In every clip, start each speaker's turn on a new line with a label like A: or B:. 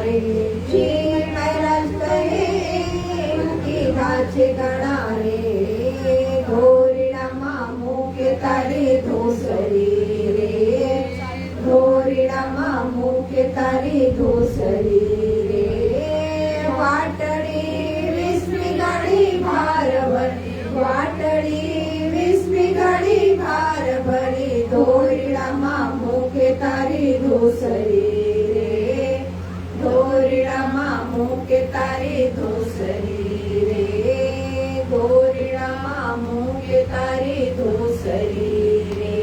A: रे क्षीण रस्तये की गाछे गणा रे धोरिणाમાં મૂકે તારી ધોસરી રે ધોરિણામાં મૂકે તારી ધોસરી રે વાટડી વિસમી ગાડી ભાર ભરી વાટડી વિસમી ગાડી ભાર ભરી ધોરિણામાં મૂકે તારી ધોસરી રે ધોરિણામાં મૂકે તારી ધોસરી રે ધોરિણામાં મૂકે તારી ધોસરી રે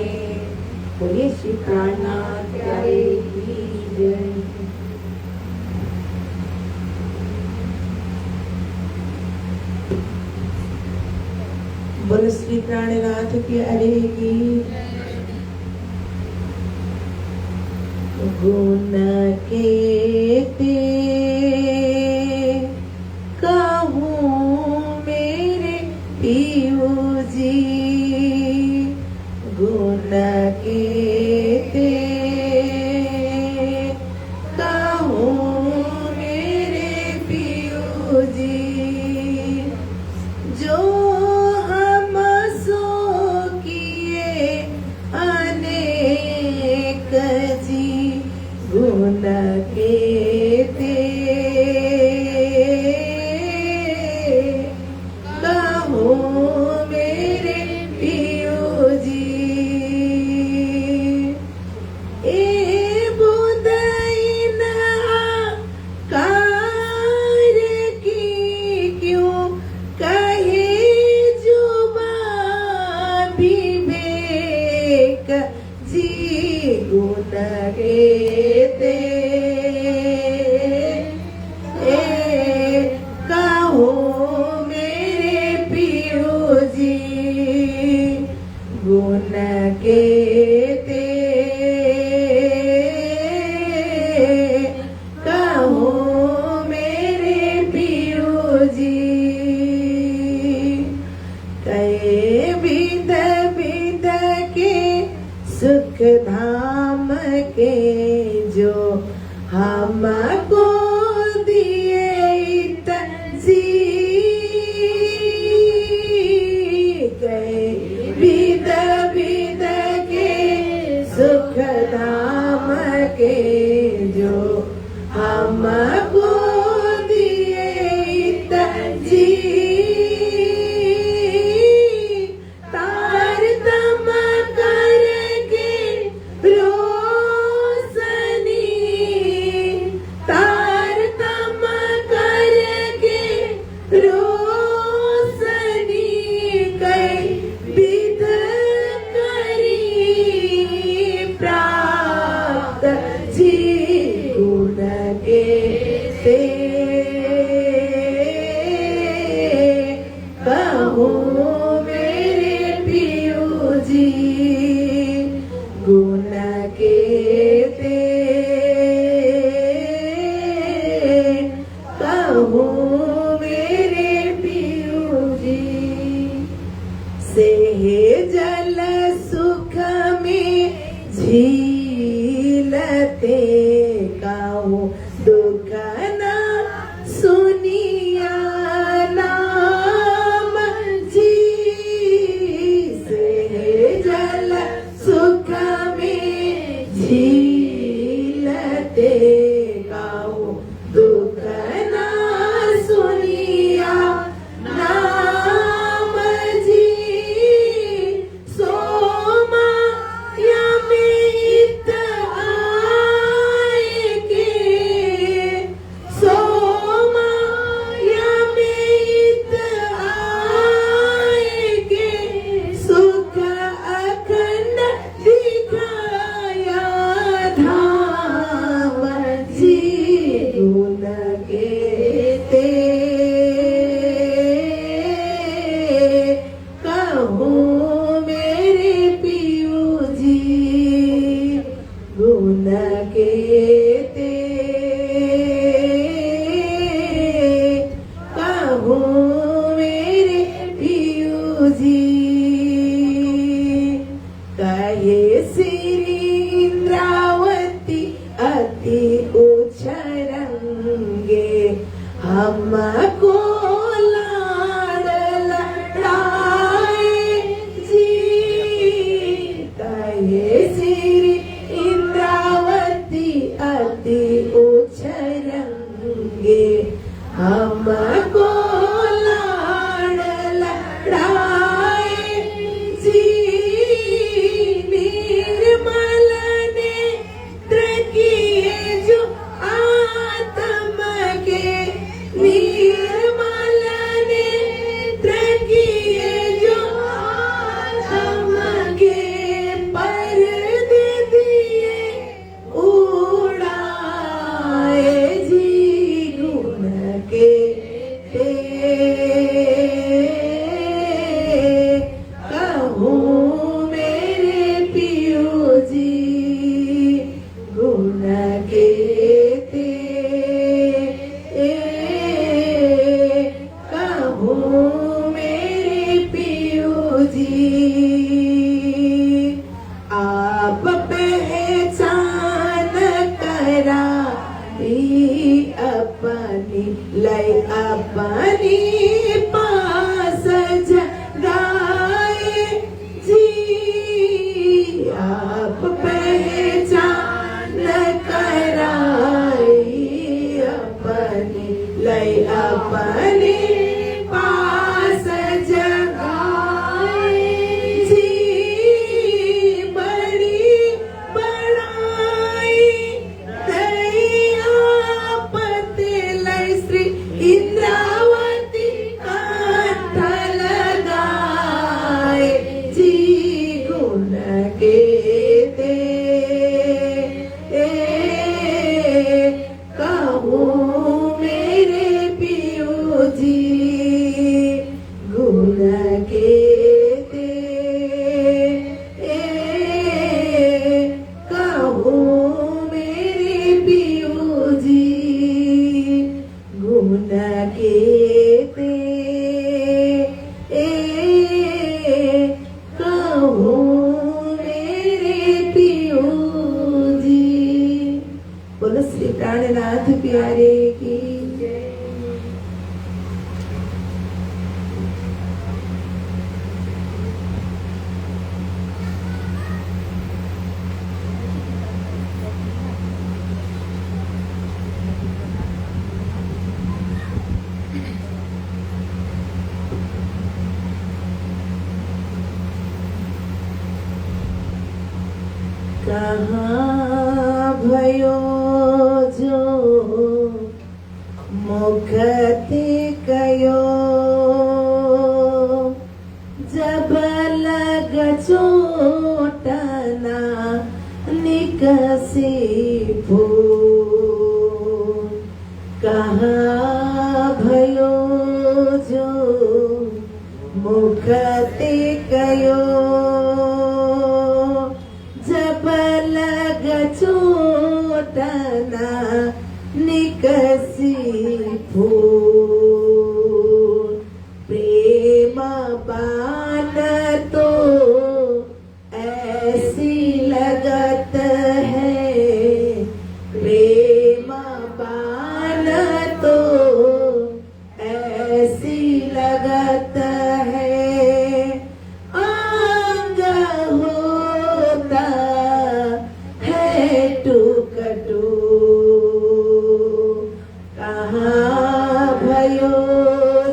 A: બોલીએ શ્રી પ્રાણનાથ પ્યારે की जय।
B: बोलो श्री प्राणनाथ प्यारे की। गुण केते कहूँ मेरे पियो जी गुण केते कहूँ मेरे पियो जी जो हम सो किए अनेक जी गुण केते कहूँ मेरे पियो जी ए बुदईन कार्य की क्यों कहे जुबा विवेक जी गुण केते कहो मेरे पियो जी गुण केते कहो मेरे पियो जी कहे विध विध के सुख धाम के जो हमको दिए जी कहे विध विध के सुख धाम के जो हमको दिए जी तारतम करके रोशनी तारतम करके रोशनी कई विध करी प्राप्त जी गुण केते कहो मेरे पियो जी गुण केते कहो मेरे पियो जी से जल सुख में झीलते कहो दुख ना सुनिया नाम जी से जल सुख में झीलते कहो दुख ना सुनिया नाम जी सोमा यमित आए के हमको लाड़ लड़ाए जी, कहे श्री इंद्रावती अति उछरंगे, हमको लाड़ लड़ाए जी, निर्मल नेत्र किए जो आत्म के, निर्मल नेत्र किए जो आत्म के, पर्दे दिए उड़ाए जी, गुण के ते कहूँ मेरे पियो जी, गुण के ते कहूँ मेरे पियो जी। आप पहचान कराई अपनी, लय अपनी पास जगाए जी, आप पहचान कराई अपनी, लय अपनी पास जगाए जी, बड़ी बड़ाई दया पते लय श्री इंद्रावती कंठ लगाए जी, गुण के ते कहूँ मेरे पियो जी, गुण के ते कहूँ मेरे पियो जी, गुण के ते कहूँ मेरे पियो जी। बोलो श्री प्राणनाथ प्यारे की जय। कहाँ भयो जो मुखते कयो, जब लग चोटना निकसी फूल, कहाँ भयो जो मुखते कयो, जब लग चोटना निकसी फूल, प्रेम बाण तो ऐसी लगत है, प्रेम बाण तो ऐसी लगत है, अंग होता है टूक टूक, कहाँ भयो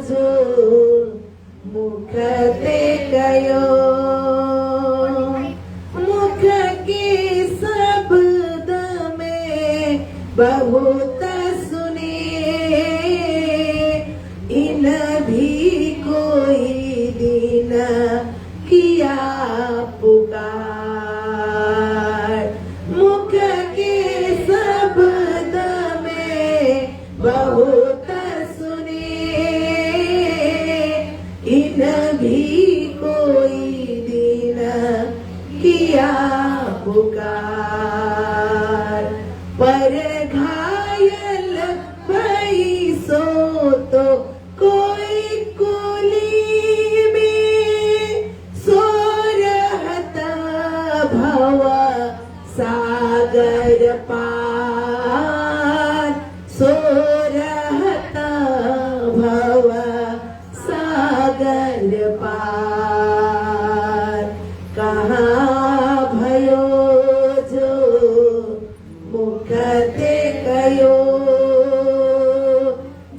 B: जो मुखते कयो, मुख के शब्द में बहुत सुने, इन भी कोई दिन किया पुकार, मुख के शब्द में बहुत सुने, इन भी कोई दिन किया पुकार, पर घायल भई सो तो कोई कुली में सो रहता भव सागर पार, सो रहता गयो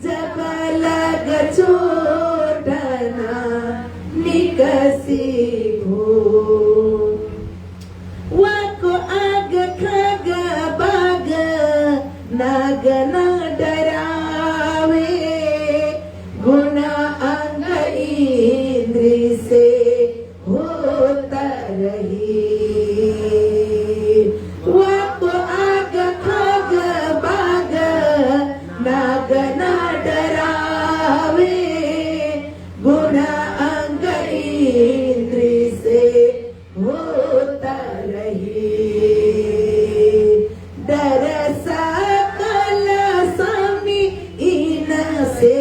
B: जब लग छोटना निकसी भू वाको आग खग बाग नाग न डरावे गुण अंग इंद्री से होता रही वाको आग खग बाग नाग न डरावे गुण अंग इंद्री से होता रही डर सकल स्वामी इन से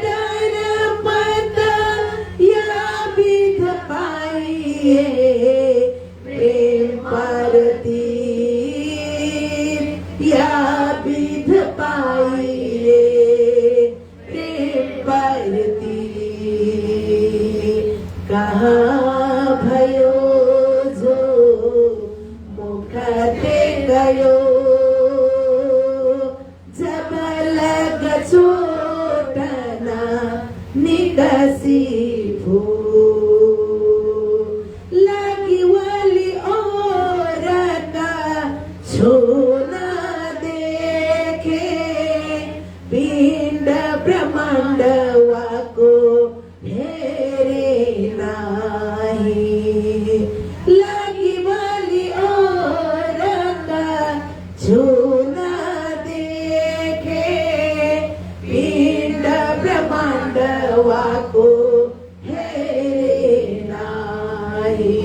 B: डर पत या विध पाइए प्रेम परती या विध पाइए प्रेम परती कहाँ भयो जो मुखते गयो जब लग छोटना निकसी भू लगी वाली और का छोना देखे पिंड ब्रह्मांड वाको फेरे नाही लगी वाली और का छोना देखे पिंड ब्रह्मांड वाको फेरे नाही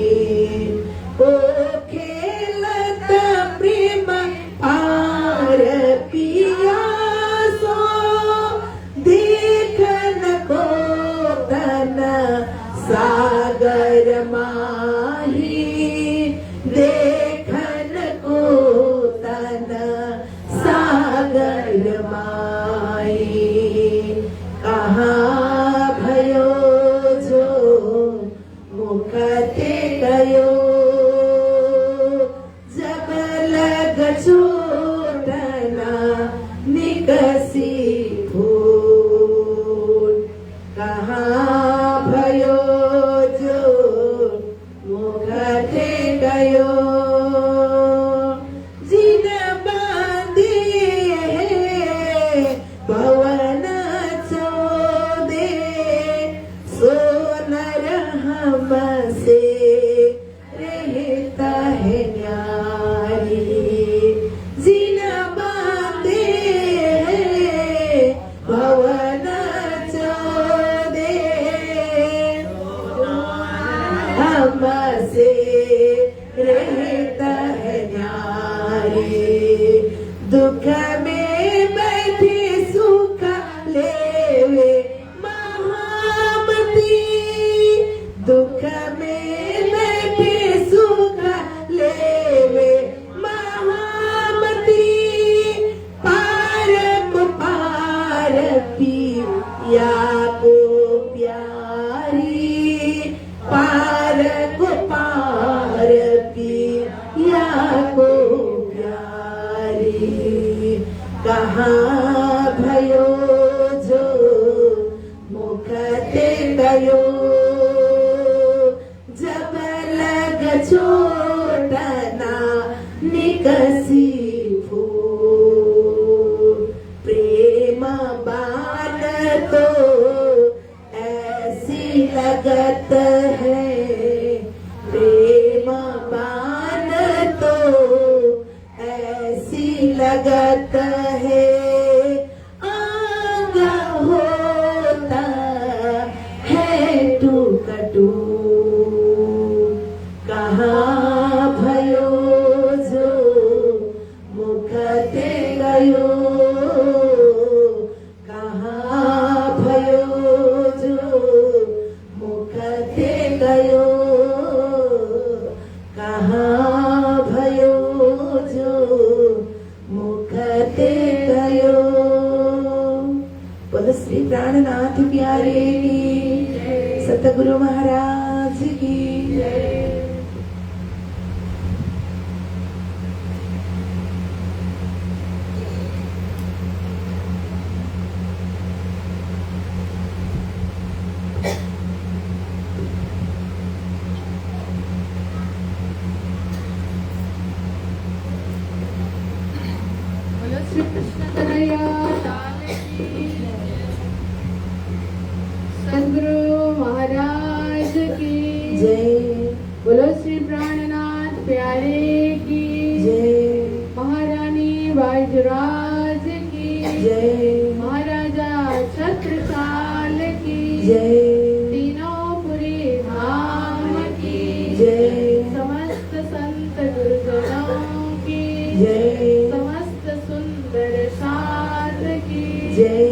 B: ओ खेलत प्रेम पार पियासो देखन को तन सागर माही देखन को तन सागर माही कहाँ भयो जो मुखते गयो जब लग छोटना निकसी भूल कहाँ भयो जो मुखते गयो जिन बांधे भवन चोदे सोनर हमसे रहता है न्यारी जिन बांधे भवन चोदे हमसे रहता है न्यारी दुख में बैठे सुख लेवे महामती दुख में बैठे सुख लेवे महामती पार को पार पिया को प्यारी पार को पार पिया को प्यारी कहाँ भयो जो मुखते गयो जब लग छोटना निकसी फूल प्रेम बाण तो ऐसी लगत है प्रेम बाण तो ऐसी लगत है आग होता है टूकटू कहाँ भयो जो मुखते गयो कहाँ भयो जो मुखते गयो कहाँ भयो जो मुखते गयो बोलो श्री प्राणनाथ प्यारे की सतगुरु महाराज की
A: तरैया ताल की सद्गुरु महाराज की
B: जय।
A: बोलो श्री प्राणनाथ प्यारे की
B: जय।
A: महारानी बाजराज की
B: जय।
A: महाराजा छत्रसाल की
B: जय।
A: तीनों पुरी धाम की
B: जय।
A: समस्त संत गुरुजनों की
B: जय।
A: समस्त सुंदर साध की
B: जय।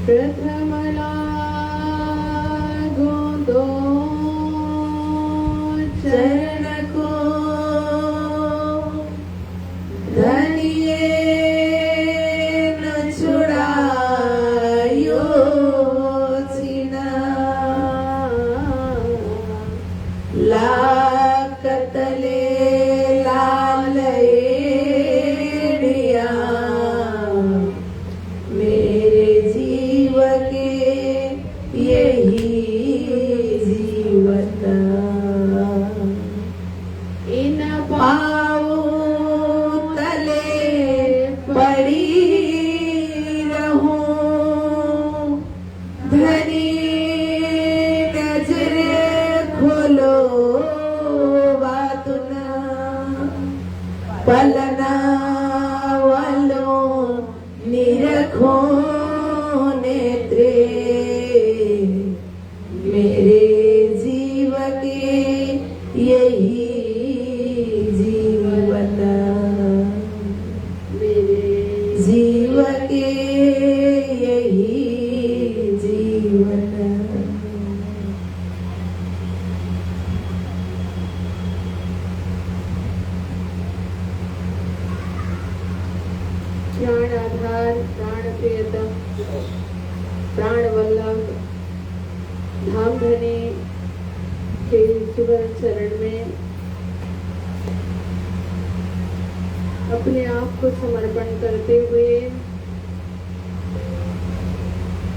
A: प्रथम लागो दो
B: चरण को धनिये न छुड़ायो सीना लाकत ले लाल एड़िया मेरे जीव के यही जीवन
A: इन
B: पाओ तले पड़ी रहूं धनी नजरे खोलो बातुना पलना वालों निरखो नेत्रे मेरे जीव के यही जीवन
A: मेरे
B: जीव के यही जीवन
A: प्राण आधार प्राण प्रियतम प्राण वल्लभ धाम धनी के सुवर्ण चरण में अपने आप को समर्पण करते हुए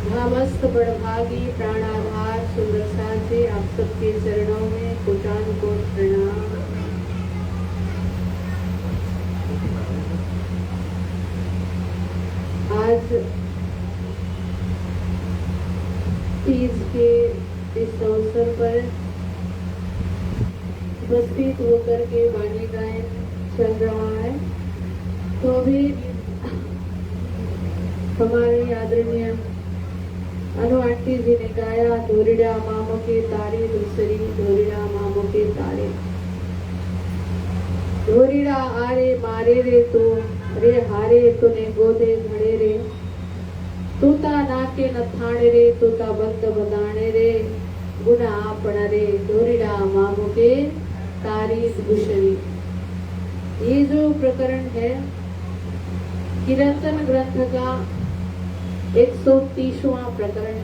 A: धामस्थ बड़भागी प्राणाधार सुंदर साथी आप सबके चरणों में कोटानुकोट प्रणाम। आज तीज के इस अवसर पर उपस्थित होकर के वाणी गायन चल रहा है, तो अभी हमारे आदरणीय अनु आंटी जी ने गाया धोरिड़ा मामो के तारे दूसरी धोरिड़ा मामो के तारे धोरिड़ा आरे मारे रे तो रे हारे तूने गोदे घड़े रे तूता नाके न थाणे रे तूता बंद बदाणे रे गुना आपण रे धोरिड़ा मामो के तारी भूषणी। ये जो प्रकरण है कीर्तन ग्रंथ का 130वां प्रकरण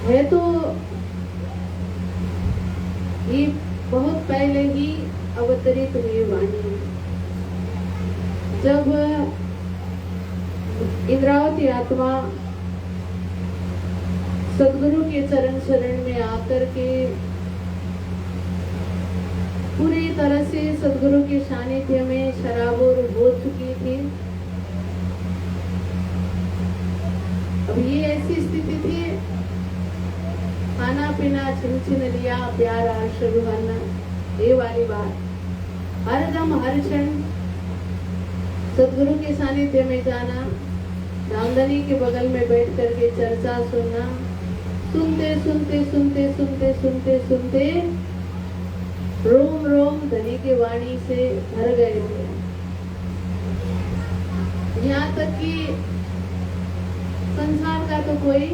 A: है तो ये बहुत पहले ही अवतरित हुई वाणी है। जब इंद्रावती आत्मा सदगुरु के चरण शरण में आकर के पूरी तरह से सदगुरु के सानिध्य में शराबोर हो चुकी थी। अब ये ऐसी स्थिति थी, खाना पीना छिन छिन लिया, प्यार आर्ष रुहाना, ये वाली बात। हर दम हर क्षण सदगुरु के सानिध्य में जाना, धामधनी के बगल में बैठ करके चर्चा सुनना, सुनते सुनते सुनते सुनते सुनते सुनते रोम रोम धनी के वाणी से भर गए थे। यहाँ तक कि संसार का तो कोई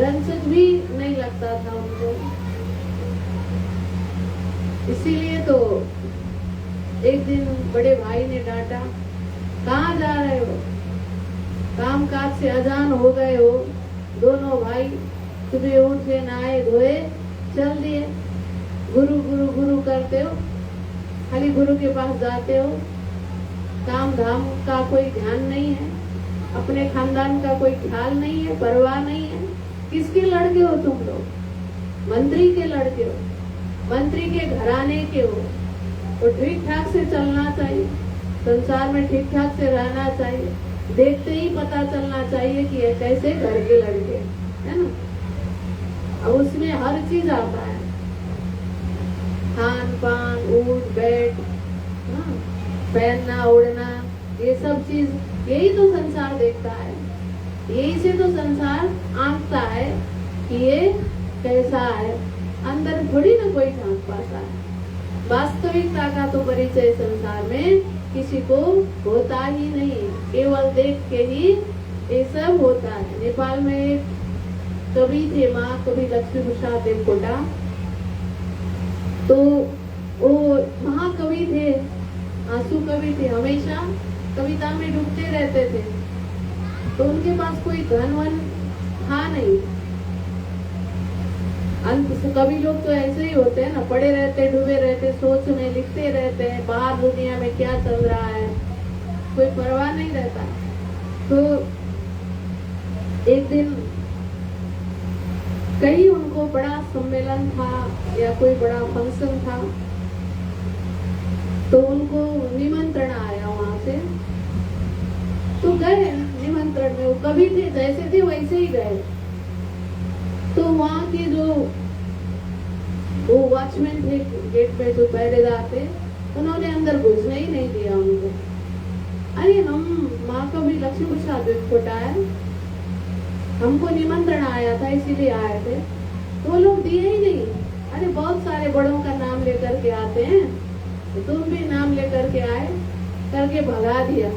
A: रंचक भी नहीं लगता था उनको। इसीलिए तो एक दिन बड़े भाई ने डांटा, कहाँ जा रहे हो, काम काज से अजान हो गए हो। दोनों भाई सुबह उठ के नहाए धोए चल दिए। गुरु गुरु गुरु करते हो, खाली गुरु के पास जाते हो, काम धाम का कोई ध्यान नहीं है, अपने खानदान का कोई ख्याल नहीं है, परवाह नहीं है। किसके लड़के हो तुम लोग? मंत्री के लड़के हो, मंत्री के घराने के हो। तो ठीक ठाक से चलना चाहिए, संसार में ठीक ठाक से रहना चाहिए। देखते ही पता चलना चाहिए कि ये कैसे घर के लड़के, है ना। अब उसमें हर चीज आता है, खान पान, उठ बैठ, हाँ, पहनना ओढ़ना, ये सब चीज, यही तो संसार देखता है। यही से तो संसार आंकता है कि ये कैसा है। अंदर थोड़ी ना कोई झांक पाता है। वास्तविकता का तो परिचय संसार में किसी को होता ही नहीं, केवल देख के ही ये सब होता है। नेपाल में एक कवि थे, माँ कवि लक्ष्मी प्रसाद देवकोटा, तो वो महाकवि थे, आंसू कवि थे, हमेशा कविता में डूबते रहते थे। तो उनके पास कोई धन वन था नहीं। कवि लोग तो ऐसे ही होते हैं ना, पड़े रहते, डूबे रहते, सोच में लिखते रहते हैं, बाहर दुनिया में क्या चल रहा है कोई परवाह नहीं रहता। तो एक दिन कहीं उनको बड़ा सम्मेलन था या कोई बड़ा फंक्शन था, तो उनको निमंत्रण आया वहां से। तो गए निमंत्रण में, वो कवि थे, जैसे थे वैसे ही गए। तो वहां के जो वो वॉचमैन थे गेट पे, जो पहरेदार थे, उन्होंने अंदर घुसने ही नहीं दिया उनको। अरे हम माँ कवि लक्ष्मी प्रसाद देवकोटा है, हमको निमंत्रण आया था इसीलिए आए थे। तो वो लोग दिए ही नहीं। अरे बहुत सारे बड़ों का नाम लेकर के आते हैं, तो तुम भी नाम लेकर के आए, करके भगा दिया।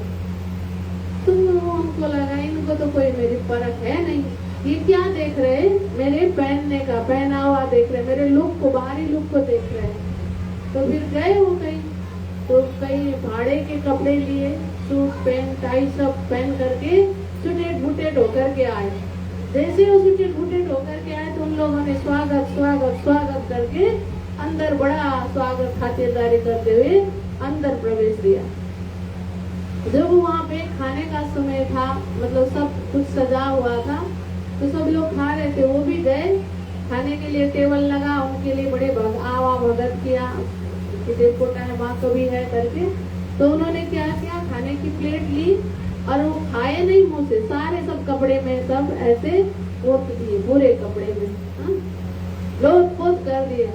A: तो हमको लगा इनको तो कोई मेरी परख है नहीं, ये क्या देख रहे हैं, मेरे पहनने का पहनावा देख रहे, मेरे लुक को, बाहरी लुक को देख रहे हैं। तो फिर गए वो कहीं, तो कहीं भाड़े के कपड़े लिए, सूट पैंट टाई सब पहन करके सुटेट बुटेट होकर के आए। जैसे वो सुटेट बुटेट होकर के आए, तो उन लोगों ने स्वागत स्वागत स्वागत करके अंदर बड़ा स्वागत खातिरदारी करते हुए अंदर प्रवेश दिया। जब वहाँ पे खाने का समय था, मतलब सब कुछ सजा हुआ था, तो सब लोग खा रहे थे, वो भी गए खाने के लिए। टेबल लगा, उनके लिए बड़े आवा भगत किया कि देवकोटा है, माँ कवि है करके। तो उन्होंने क्या किया, खाने की प्लेट ली और वो खाए नहीं मुंह से, सारे सब कपड़े में सब ऐसे पोत दिए, पूरे कपड़े में लोट पोत कर दिया।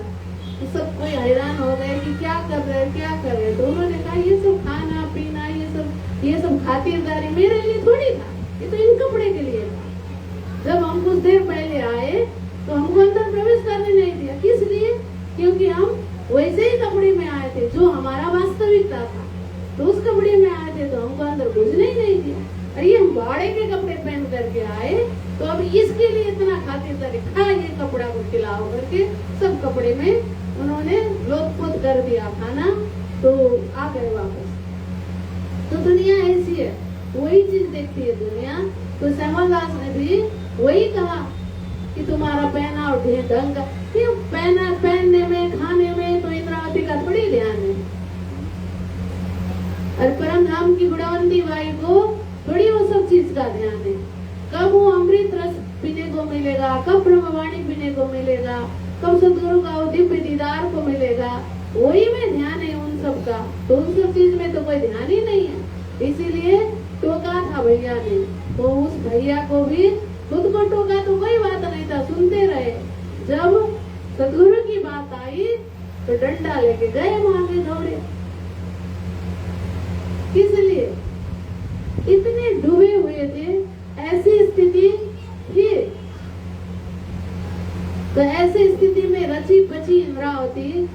A: तो सब कोई हैरान हो गए कि क्या कर रहे हैं, क्या कर रहे हैं। तो उन्होंने कहा ये सब खाना पीना, ये सब खातिरदारी मेरे लिए थोड़ी था, ये तो इन कपड़े के लिए था। जब हम कुछ देर पहले आए तो हमको अंदर प्रवेश करने नहीं दिया। किस लिए? क्योंकि हम वैसे ही कपड़े में आए थे जो हमारा वास्तविकता था, तो उस कपड़े में आए थे, तो हमको अंदर घुसने ही नहीं दिया। अरे हम भाड़े के कपड़े पहन करके आए, तो अब इसके लिए इतना खातिरदारी, खा ये कपड़ा को खिलाओ करके सब कपड़े में उन्होंने लोटपोत कर दिया खाना। तो आ गए वापस। तो दुनिया ऐसी है, वही चीज देखती है दुनिया। तो श्यामलदास ने भी वही कहा कि तुम्हारा पहना और ढंग का, क्यों पहना, पहनने में, खाने में तो इंद्रावती का थोड़ी ध्यान है। और परम धाम की गुणवंती बाई को थोड़ी वो सब चीज का ध्यान है। कब वो अमृत रस पीने को मिलेगा, कब ब्रह्मवाणी पीने को मिलेगा, कब सदगुरु का वो दिव्य दीदार को मिलेगा, वही में ध्यान है उन सब का। तो उन सब चीज में तो कोई ध्यान ही नहीं है। इसीलिए टोका था भैया ने, तो उस भैया को भी खुद को टोका तो कोई बात नहीं था, सुनते रहे। जब सदगुरु की बात आई तो डंडा लेके गए मांगे दौड़े। किस लिए? इतने डूबे हुए थे, ऐसी स्थिति थी। तो ऐसी स्थिति में रची बची इंद्रावती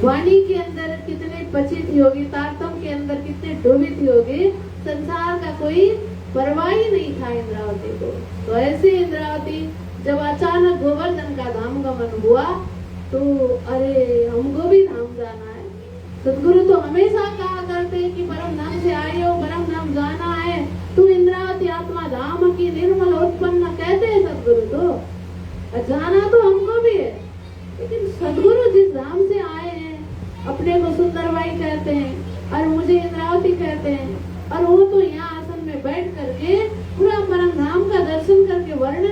A: वाणी के अंदर कितने पची थी होगी, तारतम के अंदर कितने डूबी थी होगी, संसार का कोई परवाह ही नहीं था इंद्रावती को। तो ऐसे इंद्रावती जब अचानक गोवर्धन का धाम गमन हुआ, तो अरे हमको भी धाम जाना है। सदगुरु तो हमेशा कहा करते हैं कि परम धाम से आए हो, परम धाम जाना है, तू इंद्रावती आत्मा धाम की निर्मल उत्पन्न कहते हैं सदगुरु। तो जाना तो हमको भी है, लेकिन सदगुरु जिस धाम से आए हैं, अपने को सुंदरबाई कहते हैं और मुझे इंद्रावती कहते हैं, और वो तो यहाँ आसन में बैठ करके पूरा परम धाम का दर्शन करके वर्णन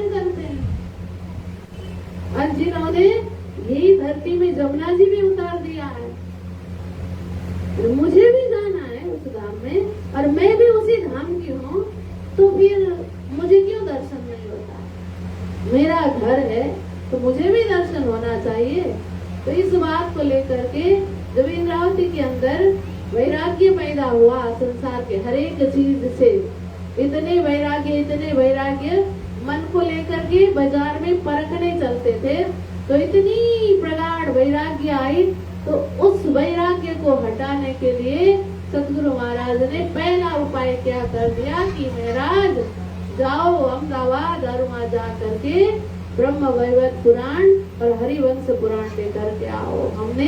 A: जिन्होंने यही धरती में जमुना जी भी उतार दिया है। तो मुझे भी जाना है उस धाम में और मैं भी उसी धाम की हूँ, तो फिर मुझे क्यों दर्शन नहीं होता? मेरा घर है तो मुझे भी दर्शन होना चाहिए। तो इस बात को लेकर के जब इंद्रावती के अंदर वैराग्य पैदा हुआ संसार के हर एक चीज से, इतने वैराग्य मन को लेकर के बाजार में परखने चलते थे, तो इतनी प्रगाढ़ वैराग्य आई। तो उस वैराग्य को हटाने के लिए सतगुरु महाराज ने पहला उपाय क्या कर दिया कि महाराज जाओ अहमदाबाद और वहां जा करके ब्रह्म वैवर्त पुराण और हरिवंश पुराण लेकर के आओ। हमने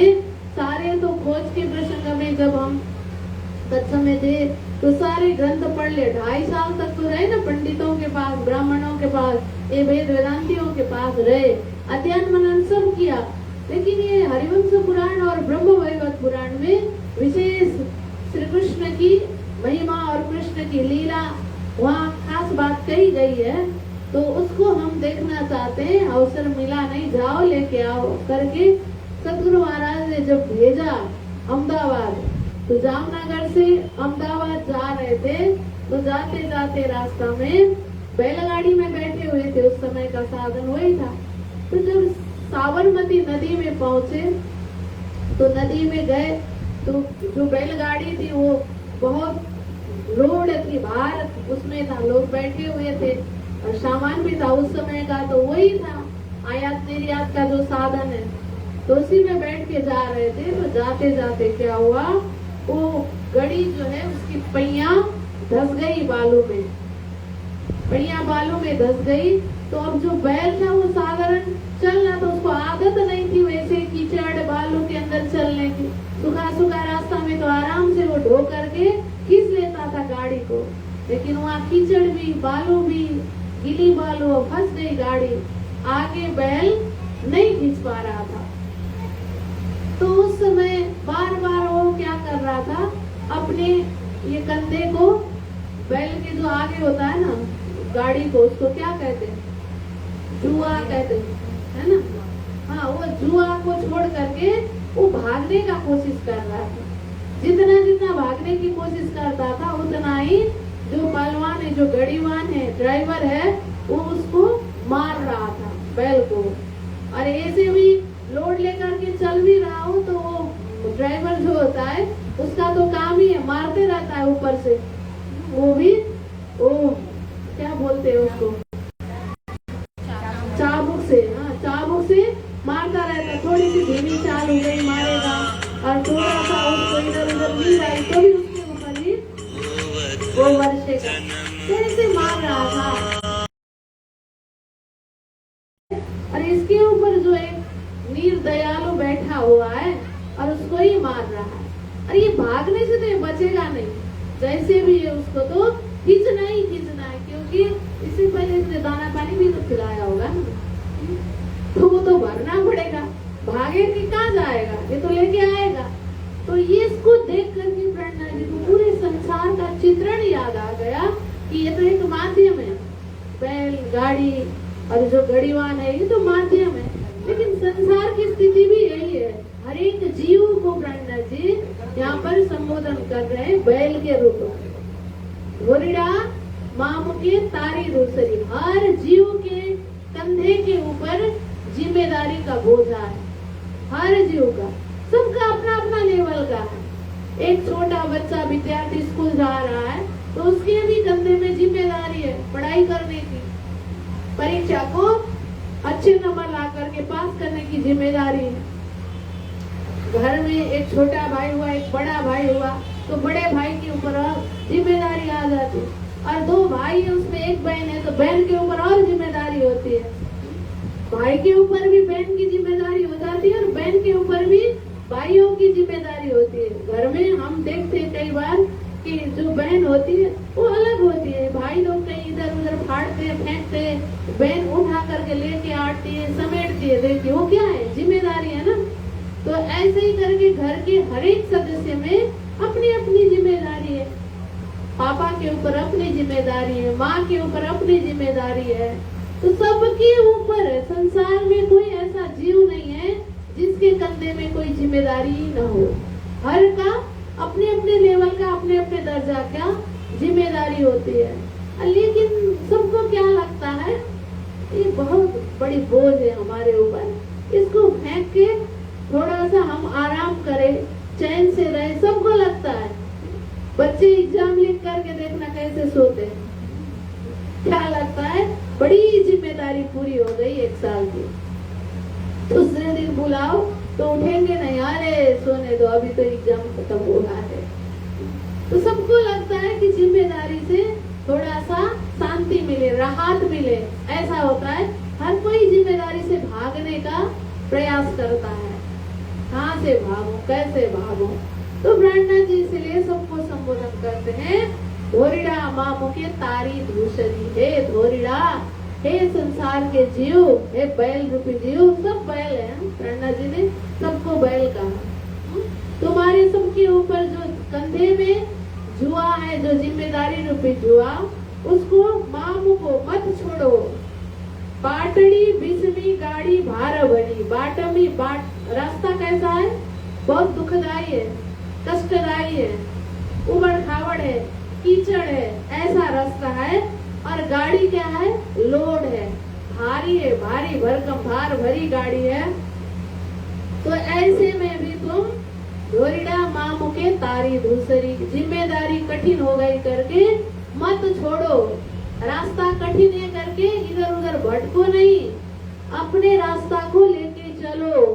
A: सारे तो खोज के प्रसंग में जब हम तत्सम में थे तो सारे ग्रंथ पढ़ ले, 2.5 साल तक तो रहे ना पंडितों के पास, ब्राह्मणों के पास, ये वेद वेदांतियों के पास रहे, अध्ययन मनन सब किया। लेकिन ये हरिवंश पुराण और ब्रह्म वैवर्त पुराण में विशेष श्री कृष्ण की महिमा और कृष्ण की लीला वहाँ खास बात कही गई है, तो उसको हम देखना चाहते हैं। अवसर मिला नहीं, जाओ लेके आओ करके सतगुरु महाराज ने जब भेजा अहमदाबाद, तो जामनगर से अहमदाबाद जा रहे थे, तो जाते जाते रास्ता में बैलगाड़ी में बैठे हुए थे, उस समय का साधन वही था। तो जब साबरमती नदी में पहुंचे तो नदी में गए, तो जो बैलगाड़ी थी वो बहुत रोड थी, बाहर उसमें था, लोग बैठे हुए थे और सामान भी था उस समय का, तो वही था आयात निर्यात का जो साधन है, तो उसी में बैठ के जा रहे थे। तो जाते जाते क्या हुआ, वो गड़ी जो है उसकी पहिया धस गई बालू में, पहिया बालू में धस गई। तो अब जो बैल था वो साधारण चल रहा था, उसको आदत नहीं थी वैसे कीचड़ बालू के अंदर चलने की, सूखा सूखा रास्ता में तो आराम से वो ढो करके खींच लेता था गाड़ी को, लेकिन वहाँ कीचड़ भी बालू भी गीली बालू, फंस गई गाड़ी, आगे बैल नहीं खींच पा रहा था। तो उस समय बार बार वो क्या कर रहा था, अपने ये कंधे को, बैल के जो आगे होता है ना गाड़ी को, उसको क्या कहते हैं, जुआ कहते हैं, है ना, हाँ, वो जुआ को छोड़ करके वो भागने का कोशिश कर रहा था। जितना जितना भागने की कोशिश करता था उतना ही जो पहलवान है, जो गड़ीवान है, ड्राइवर है, वो उसको मार रहा था बैल को। और ऐसे भी लोड लेकर के चल भी रहा हो तो वो ड्राइवर जो होता है उसका तो काम ही है, मारते रहता है ऊपर से, वो भी वो क्या बोलते हैं उसको, चाबुक से, हाँ चाबुक से मारता रहता। थोड़ी सी धीमी चाल हो गई मारेगा, और थोड़ा सा उसको इधर उधर मिल जाए तो भी उसके ऊपर ही वो वर्षेगा, कैसे मार रहा था। और इसके ऊपर जो एक नीर दयालु बैठा हुआ है और उसको ही मार रहा है, और ये भागने से तो ये बचेगा नहीं, जैसे भी है उसको तो खींचना ही खींचना है, क्योंकि इससे पहले इसने दाना पानी भी तो खिलाया होगा ना, तो वो तो भरना पड़ेगा, भागे कि कहाँ जाएगा, ये तो लेके आएगा। तो ये इसको देख करके प्रेरणा जी को पूरे संसार का चित्रण याद आ गया कि ये तो एक माध्यम है, बैल गाड़ी और जो गड़ीवान है ये तो माध्यम है, लेकिन संसार की स्थिति भी यही है। हर एक जीव को प्रेरणा जी यहाँ पर संबोधन कर रहे हैं बैल के रूप में। घोरिड़ा मामुके तारी रूसरी, हर जीव के कंधे के ऊपर जिम्मेदारी का बोझा है, हर जीव का, सबका अपना अपना लेवल का है। एक छोटा बच्चा विद्यार्थी स्कूल जा रहा है तो उसके भी कंधे में जिम्मेदारी है पढ़ाई करने की, परीक्षा को अच्छे नंबर ला करके पास करने की जिम्मेदारी है। घर में एक छोटा भाई हुआ, एक बड़ा भाई हुआ, तो बड़े भाई के ऊपर जिम्मेदारी आ जाती है, और 2 भाई है उसमें एक बहन है तो बहन के ऊपर और जिम्मेदारी होती है, भाई के ऊपर भी बहन की जिम्मेदारी हो जाती है और बहन के ऊपर भी भाइयों की जिम्मेदारी होती है। घर में हम देखते हैं कई बार कि जो बहन होती है वो अलग होती है, भाई लोग कहीं इधर उधर फाड़ते हैं फेंकते हैं, बहन उठा करके लेके आती है समेटती है, देखिए वो क्या है, जिम्मेदारी है ना। तो ऐसे ही करके घर के हर एक सदस्य में अपनी अपनी जिम्मेदारी है, पापा के ऊपर अपनी जिम्मेदारी है, माँ के ऊपर अपनी जिम्मेदारी है, तो सबके ऊपर है। संसार में कोई ऐसा में कोई जिम्मेदारी न हो। हर का अपने अपने लेवल का, अपने अपने दर्जा का जिम्मेदारी होती है। लेकिन सबको क्या लगता है, ये बहुत बड़ी बोझ है हमारे ऊपर, इसको फेंक के थोड़ा सा हम आराम करें, चैन से रहे, सबको लगता है। बच्चे एग्जाम लिख करके देखना कैसे सोते हैं, क्या लगता है बड़ी जिम्मेदारी पूरी हो गई 1 साल की। दूसरे दिन बुलाओ तो उठेंगे नहीं, अरे सोने दो अभी तो एग्जाम खत्म हुआ है। तो सबको लगता है कि जिम्मेदारी से थोड़ा सा शांति मिले, राहत मिले, ऐसा होता है। हर कोई जिम्मेदारी से भागने का प्रयास करता है, कहाँ से भागो, कैसे भागो। तो ब्रह्मा जी इसलिए सबको संबोधन करते हैं, धोरिड़ा मामू के तारी धूसरी, हे धोरिड़ा, हे संसार के जीव, हे बैल रूपी जीव, सब बैल है। ब्रह्मा जी ने सबको बैल कहा। तुम्हारे सबके ऊपर जो कंधे में जुआ है, जो जिम्मेदारी रूपी जुआ, उसको मामू को मत छोड़ो। बाटड़ी बिस्मी गाड़ी भार भरी, बाटमी बाट रास्ता कैसा है, बहुत दुखदाई है, कष्टदायी है, उबड़ खाबड़ है, कीचड़ है, ऐसा रास्ता है। और गाड़ी क्या है, लोड है, भारी है, भारी भरकम भार भरी गाड़ी है। तो ऐसे में भी तुम धोरिड़ा मामू के तारी धूसरी, जिम्मेदारी कठिन हो गई करके मत छोड़ो, रास्ता कठिन है करके इधर उधर भटको नहीं, अपने रास्ता को लेके चलो।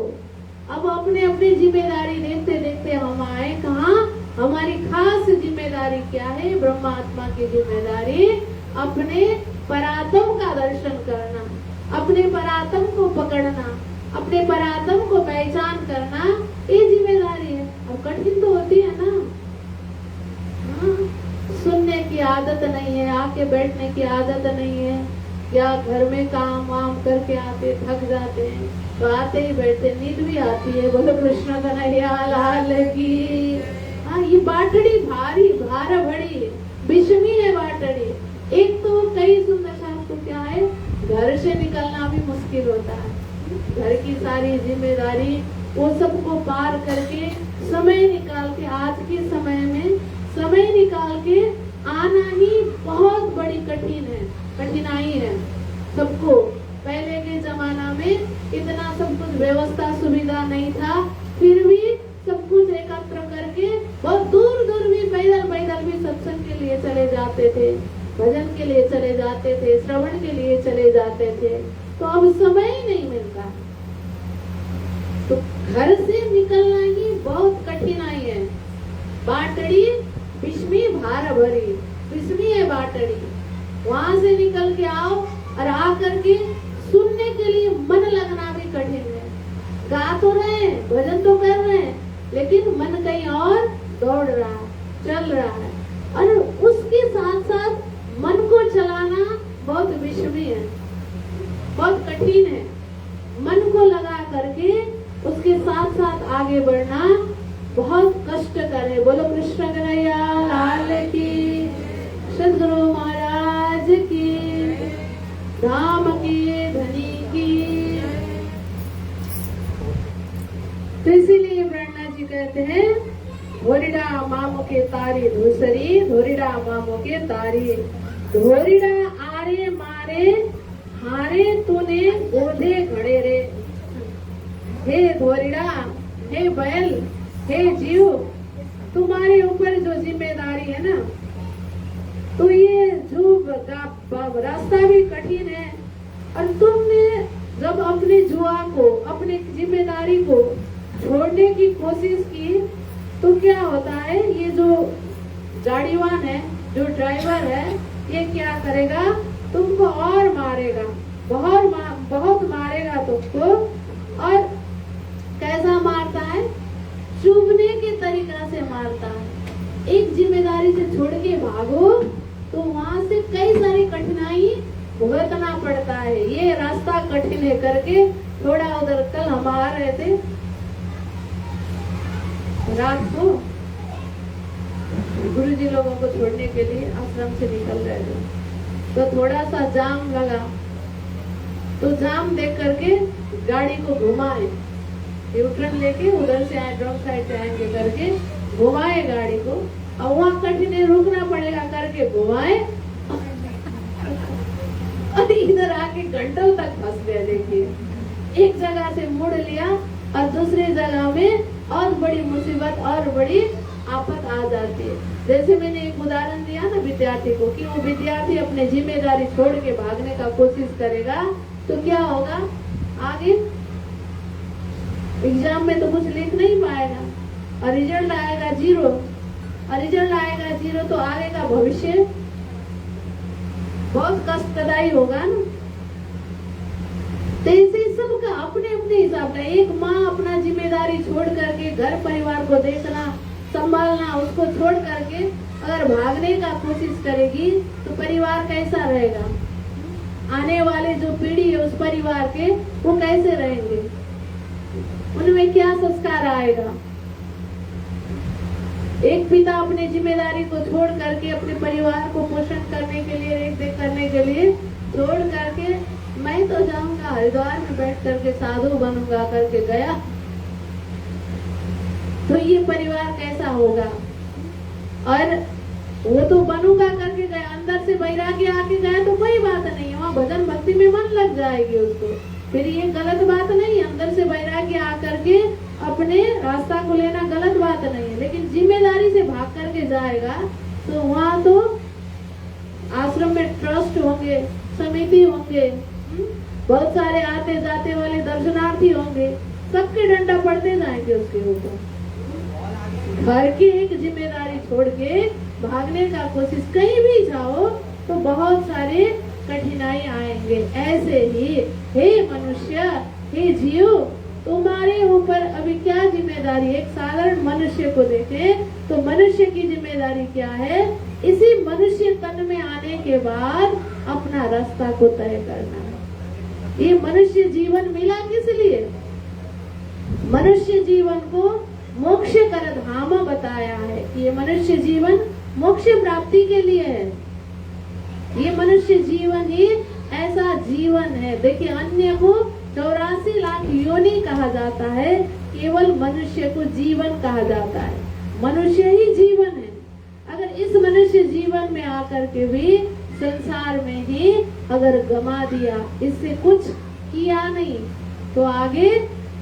A: अब अपने अपनी जिम्मेदारी देखते देखते हम आए कहाँ, हमारी खास जिम्मेदारी क्या है, ब्रह्मा आत्मा की जिम्मेदारी अपने परात्म का दर्शन करना, अपने परात्म को पकड़ना, अपने परात्म को पहचान करना, ये जिम्मेदारी है। अब कठिन तो होती है ना, सुनने की आदत नहीं है, आके बैठने की आदत नहीं है, या घर में काम वाम करके आते थक जाते हैं, तो आते ही बैठते नींद भी आती है। बोलो कृष्ण कन्हैया लाल की। हाँ, ये बाटड़ी भारी भार भरी विषमी है बाटड़ी। एक तो कई सुंदर शास्त्र क्या है, घर से निकलना भी मुश्किल होता है, घर की सारी जिम्मेदारी वो सबको पार करके समय निकाल के, आज के समय में समय निकाल के आना ही बहुत बड़ी कठिन है, कठिनाई है सबको। पहले के जमाना में इतना सब कुछ व्यवस्था सुविधा नहीं था, फिर भी सब कुछ एकत्र करके बहुत दूर दूर भी पैदल पैदल भी सत्संग के लिए चले जाते थे, भजन के लिए चले जाते थे, श्रवण के लिए चले जाते थे। तो अब समय ही नहीं मिलता, तो घर से निकलना ही बहुत कठिनाई है। बाटड़ी विषमी भार भरी, विषमी है बाटड़ी, वहां से निकल के आओ और आकर के सुनने के लिए मन लगना भी कठिन है। गा तो रहे हैं, भजन तो कर रहे हैं, लेकिन मन कहीं और दौड़ रहा है, चल रहा है, और उसके साथ साथ मन को चलाना बहुत विषमी है, बहुत कठिन है। मन को लगा करके उसके साथ साथ आगे बढ़ना बहुत कष्टकर है। बोलो कृष्ण कन्हैया लाल की, सद्गुरु महाराज की, धाम की धनी की। तो इसीलिए ब्रह्मा जी कहते हैं, धोरिड़ा मामो के तारी धूसरी, धोरिड़ा मामो के तारी, धोरिड़ा आरे मारे हारे तूने गोधे घड़े रे। हे धोरिड़ा, हे बैल, हे जीव, तुम्हारे ऊपर जो जिम्मेदारी है ना, तो ये जो रास्ता भी कठिन है, और तुमने जब अपने जुआ को, अपने जिम्मेदारी को छोड़ने की कोशिश की, तो क्या होता है, ये जो गाड़ीवान है, जो ड्राइवर है, ये क्या करेगा, तुमको और मारेगा, बहुत मारेगा तुमको। और कैसा मारता है, चुभने के तरीका से मारता है। एक जिम्मेदारी से छोड़ के भागो तो वहां से कई सारी कठिनाई भुगतना पड़ता है। ये रास्ता कठिन है करके थोड़ा उधर, कल हम आ रहे थे रात को, गुरुजी लोगों को छोड़ने के लिए आश्रम से निकल रहे थे, तो थोड़ा सा जाम लगा, तो जाम देख करके गाड़ी को घुमाए, यूटर्न लेके उधर से आए, ड्रॉप साइड से आएंगे करके घुमाए गाड़ी को, और वहां कठिन रुकना पड़ेगा करके घुमाए, और इधर आके घंटों तक फंस गए। देखिए एक जगह से मुड़ लिया और दूसरी जगह में और बड़ी मुसीबत और बड़ी आफत आ जाती है। जैसे मैंने एक उदाहरण दिया ना विद्यार्थी को, कि वो विद्यार्थी अपने जिम्मेदारी छोड़ के भागने का कोशिश करेगा तो क्या होगा, आगे एग्जाम में तो कुछ लिख नहीं पाएगा और रिजल्ट आएगा 0, और रिजल्ट आएगा 0 तो आगे का भविष्य बहुत कष्टदायी होगा ना। तो ऐसे सबका अपने अपने हिसाब से, एक माँ अपना जिम्मेदारी छोड़ करके घर परिवार को देखना संभालना उसको छोड़ करके अगर भागने का कोशिश करेगी तो परिवार कैसा रहेगा, आने वाले जो पीढ़ी है उस परिवार के वो कैसे रहेंगे, उनमें क्या संस्कार आएगा। एक पिता अपनी जिम्मेदारी को छोड़ करके अपने परिवार को पोषण करने के लिए, रेख देख करने के लिए छोड़ करके मैं तो जाऊंगा हरिद्वार में बैठ करके साधु बनूंगा करके गया, तो ये परिवार कैसा होगा। और वो तो बनूंगा करके गया, अंदर से वैराग्य आके गया तो कोई बात नहीं, वहाँ भजन भक्ति में मन लग जाएगी उसको, फिर ये गलत बात नहीं। अंदर से वैराग्य आकर के अपने रास्ता को लेना गलत बात नहीं है, लेकिन जिम्मेदारी से भाग करके जाएगा तो वहाँ तो आश्रम में ट्रस्ट होंगे, समिति होंगे, बहुत सारे आते जाते वाले दर्शनार्थी होंगे, सबके डंडा पड़ते जाएंगे उसके ऊपर। घर की एक जिम्मेदारी छोड़ के भागने का कोशिश कहीं भी जाओ तो बहुत सारे कठिनाई आएंगे। ऐसे ही हे मनुष्य, हे जीव, तुम्हारे ऊपर अभी क्या जिम्मेदारी। एक साधारण मनुष्य को देखे तो मनुष्य की जिम्मेदारी क्या है, इसी मनुष्य तन में आने के बाद अपना रास्ता को तय करना है। ये मनुष्य जीवन मिला किस लिए, मनुष्य जीवन को मोक्ष कर धाम बताया है। ये मनुष्य जीवन मोक्ष प्राप्ति के लिए है। ये मनुष्य जीवन ही ऐसा जीवन है। देखिए अन्य को 84 लाख योनि कहा जाता है, केवल मनुष्य को जीवन कहा जाता है। मनुष्य ही जीवन है। अगर इस मनुष्य जीवन में आकर के भी संसार में ही अगर गमा दिया, इससे कुछ किया नहीं, तो आगे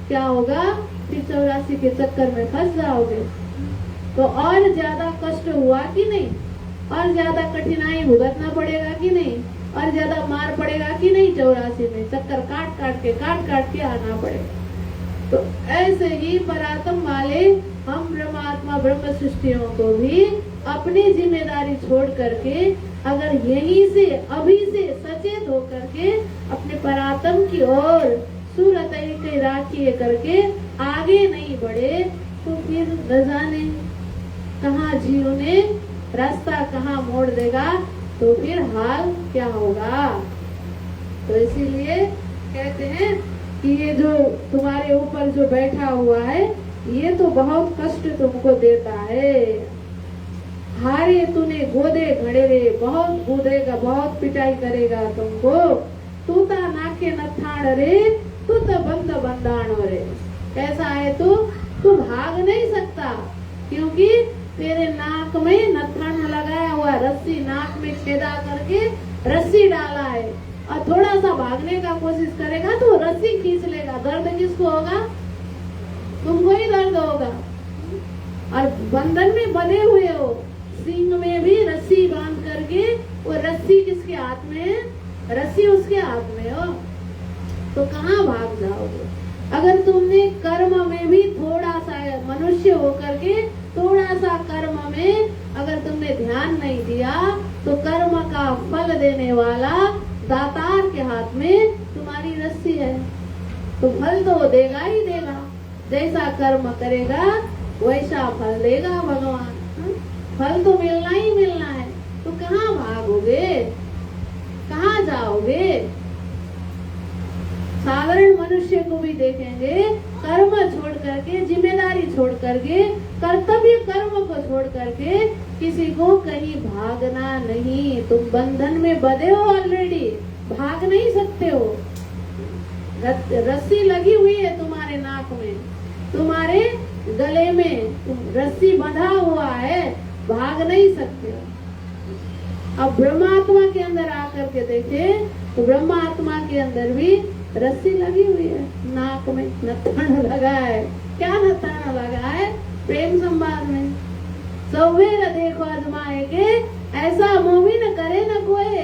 A: क्या होगा, फिर 84 के चक्कर में फंस जाओगे। तो और ज्यादा कष्ट हुआ कि नहीं, और ज्यादा कठिनाई भुगतना पड़ेगा कि नहीं, और ज्यादा मार पड़ेगा कि नहीं। 84 में चक्कर काट काट के आना पड़ेगा। तो ऐसे ही परात्म वाले हम ब्रह्मात्मा ब्रह्म सृष्टियों को भी अपनी जिम्मेदारी छोड़ करके अगर यहीं से अभी से सचेत होकर के अपने परात्म की ओर सूरत के राखिए करके आगे नहीं बढ़े तो फिर न जाने कहाँ जीव ने रास्ता कहाँ मोड़ देगा, तो फिर हाल क्या होगा। तो इसीलिए कहते हैं कि ये जो तुम्हारे ऊपर जो बैठा हुआ है ये तो बहुत कष्ट तुमको देता है। हारे तूने गोदे घड़े रे, बहुत कूदेगा, बहुत पिटाई करेगा तुमको। तू ता नाके नथाड़ रे, तू तो बंद बंदाणो रे। कैसा है तू भाग नहीं सकता, क्योंकि तेरे नाक में नथान लगाया हुआ, रस्सी नाक में छेदा करके रस्सी डाला है, और थोड़ा सा भागने का कोशिश करेगा तो रस्सी खींच लेगा। दर्द किसको होगा, तुमको ही दर्द होगा। और बंधन में बंधे हुए हो, सींग में भी रस्सी बांध करके, वो रस्सी किसके हाथ में है, रस्सी उसके हाथ में हो, तो कहाँ भाग जाओगे। अगर तुमने कर्म में भी थोड़ा सा मनुष्य होकर के थोड़ा सा कर्म में अगर तुमने ध्यान नहीं दिया, तो कर्म का फल देने वाला दातार के हाथ में तुम्हारी रस्सी है, तो फल तो देगा ही देगा। जैसा कर्म करेगा वैसा फल देगा भगवान। फल तो मिलना ही मिलना है, तो कहाँ भागोगे, कहाँ जाओगे। साधारण मनुष्य को भी देखेंगे, कर्म छोड़ करके, जिम्मेदारी छोड़ करके, कर्तव्य कर्म को छोड़ करके किसी को कहीं भागना नहीं। तुम बंधन में बंधे हो ऑलरेडी, भाग नहीं सकते हो। रस्सी लगी हुई है तुम्हारे नाक में, तुम्हारे गले में रस्सी बंधा हुआ है, भाग नहीं सकते। अब ब्रह्मात्मा के अंदर आकर के देखे तो ब्रह्मात्मा के अंदर भी रस्सी लगी हुई है, नाक में नथान लगा है। क्या नथान लगा है? प्रेम संवाद में सौवेर देखो आजमाए के, ऐसा मोमिन करे न कोई।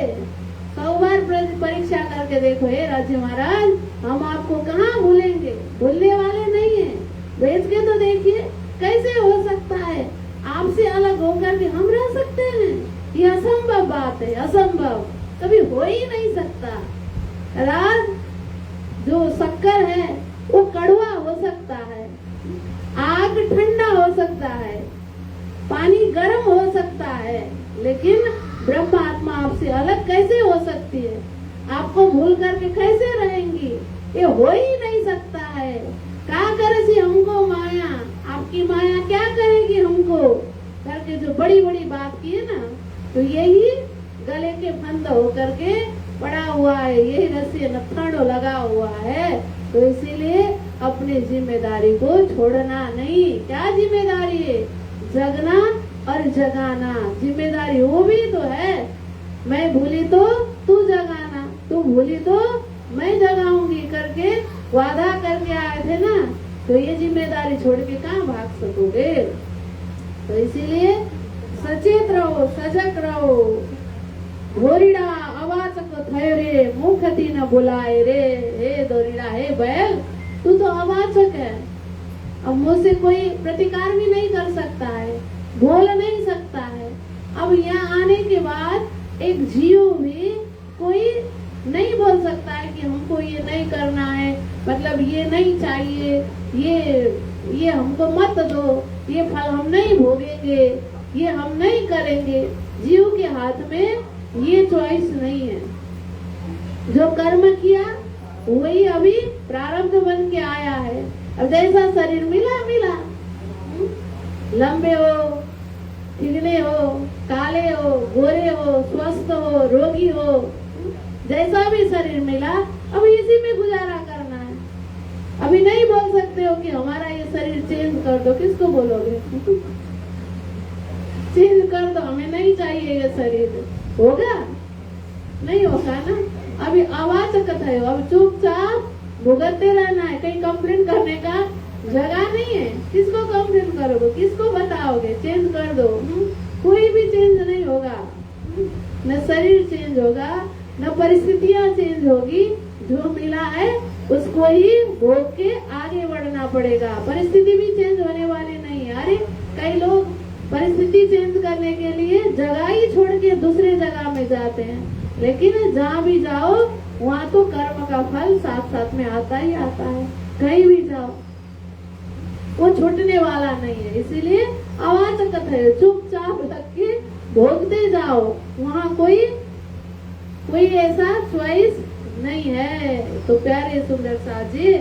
A: 100 बार परीक्षा करके देखो हे राज्य महाराज, हम आपको कहाँ भूलेंगे, भूलने वाले नहीं है। भेज के तो देखिए कैसे हो सकता है आपसे अलग होकर के हम रह सकते हैं? ये असंभव बात है, असंभव, कभी हो ही नहीं सकता। राज जो शक्कर है वो कड़वा हो सकता है, आग ठंडा हो सकता है, पानी गर्म हो सकता है, लेकिन ब्रह्म आत्मा आपसे अलग कैसे हो सकती है? आपको भूल करके कैसे रहेंगी? ये हो ही नहीं सकता है। क्या करे सी हमको माया, आपकी माया क्या करेगी हमको करके जो बड़ी बड़ी बात की है ना, तो यही गले के फंद होकर के पड़ा हुआ है, यही रस्सी नथाड़ो लगा हुआ है। तो इसीलिए अपनी जिम्मेदारी को छोड़ना नहीं। क्या जिम्मेदारी है? जगना और जगाना। जिम्मेदारी वो भी तो है। मैं भूली तो तू जगाना, तू भूली तो मैं जगाऊंगी करके वादा करके आए थे ना, तो ये जिम्मेदारी छोड़ के कहाँ भाग सकोगे? तो इसीलिए सचेत रहो, सजग रहो। धोरीड़ा अवाचक थयो रे, मुखती न बुलाए रे। हे धोरीड़ा, हे बैल, तू तो अवाचक है, अब मुझसे कोई प्रतिकार भी नहीं कर सकता है, बोल नहीं सकता है। अब यहाँ आने के बाद एक जीव भी कोई नहीं बोल सकता है कि हमको ये नहीं करना है, मतलब ये नहीं चाहिए, ये हमको मत दो, ये फल हम नहीं भोगेंगे, ये हम नहीं करेंगे। जीव के हाथ में ये चॉइस नहीं है। जो कर्म किया वही अभी प्रारब्ध बन के आया है। अब जैसा शरीर मिला, लंबे हो, चिकने हो, काले हो, गोरे हो, स्वस्थ हो, रोगी हो, जैसा भी शरीर मिला, अब इसी में गुजारा करना है। अभी नहीं बोल सकते हो कि हमारा ये शरीर चेंज कर दो, किसको बोलोगे? चेंज कर दो, हमें नहीं चाहिए ये शरीर, होगा? नहीं होगा ना। अभी अवाचक है, अब चुपचाप भुगतते रहना है। कहीं कंप्लेन करने का जगह नहीं है। किसको कंप्लेन करोगे, किसको बताओगे? चेंज कर दो, कोई भी चेंज नहीं होगा। न शरीर चेंज होगा, न परिस्थितियां चेंज होगी। जो मिला है उसको ही भोग के आगे बढ़ना पड़ेगा। परिस्थिति भी चेंज होने वाली नहीं है। अरे कई लोग परिस्थिति चेंज करने के लिए जगह ही छोड़ के दूसरे जगह में जाते हैं, लेकिन जहाँ भी जाओ वहाँ तो कर्म का फल साथ साथ में आता ही आता है। कहीं भी जाओ वो छूटने वाला नहीं है। इसीलिए अवाचक है, चुपचाप रख के भोगते जाओ। वहाँ कोई ऐसा चॉइस नहीं है। तो प्यारे सुंदर साथ जी,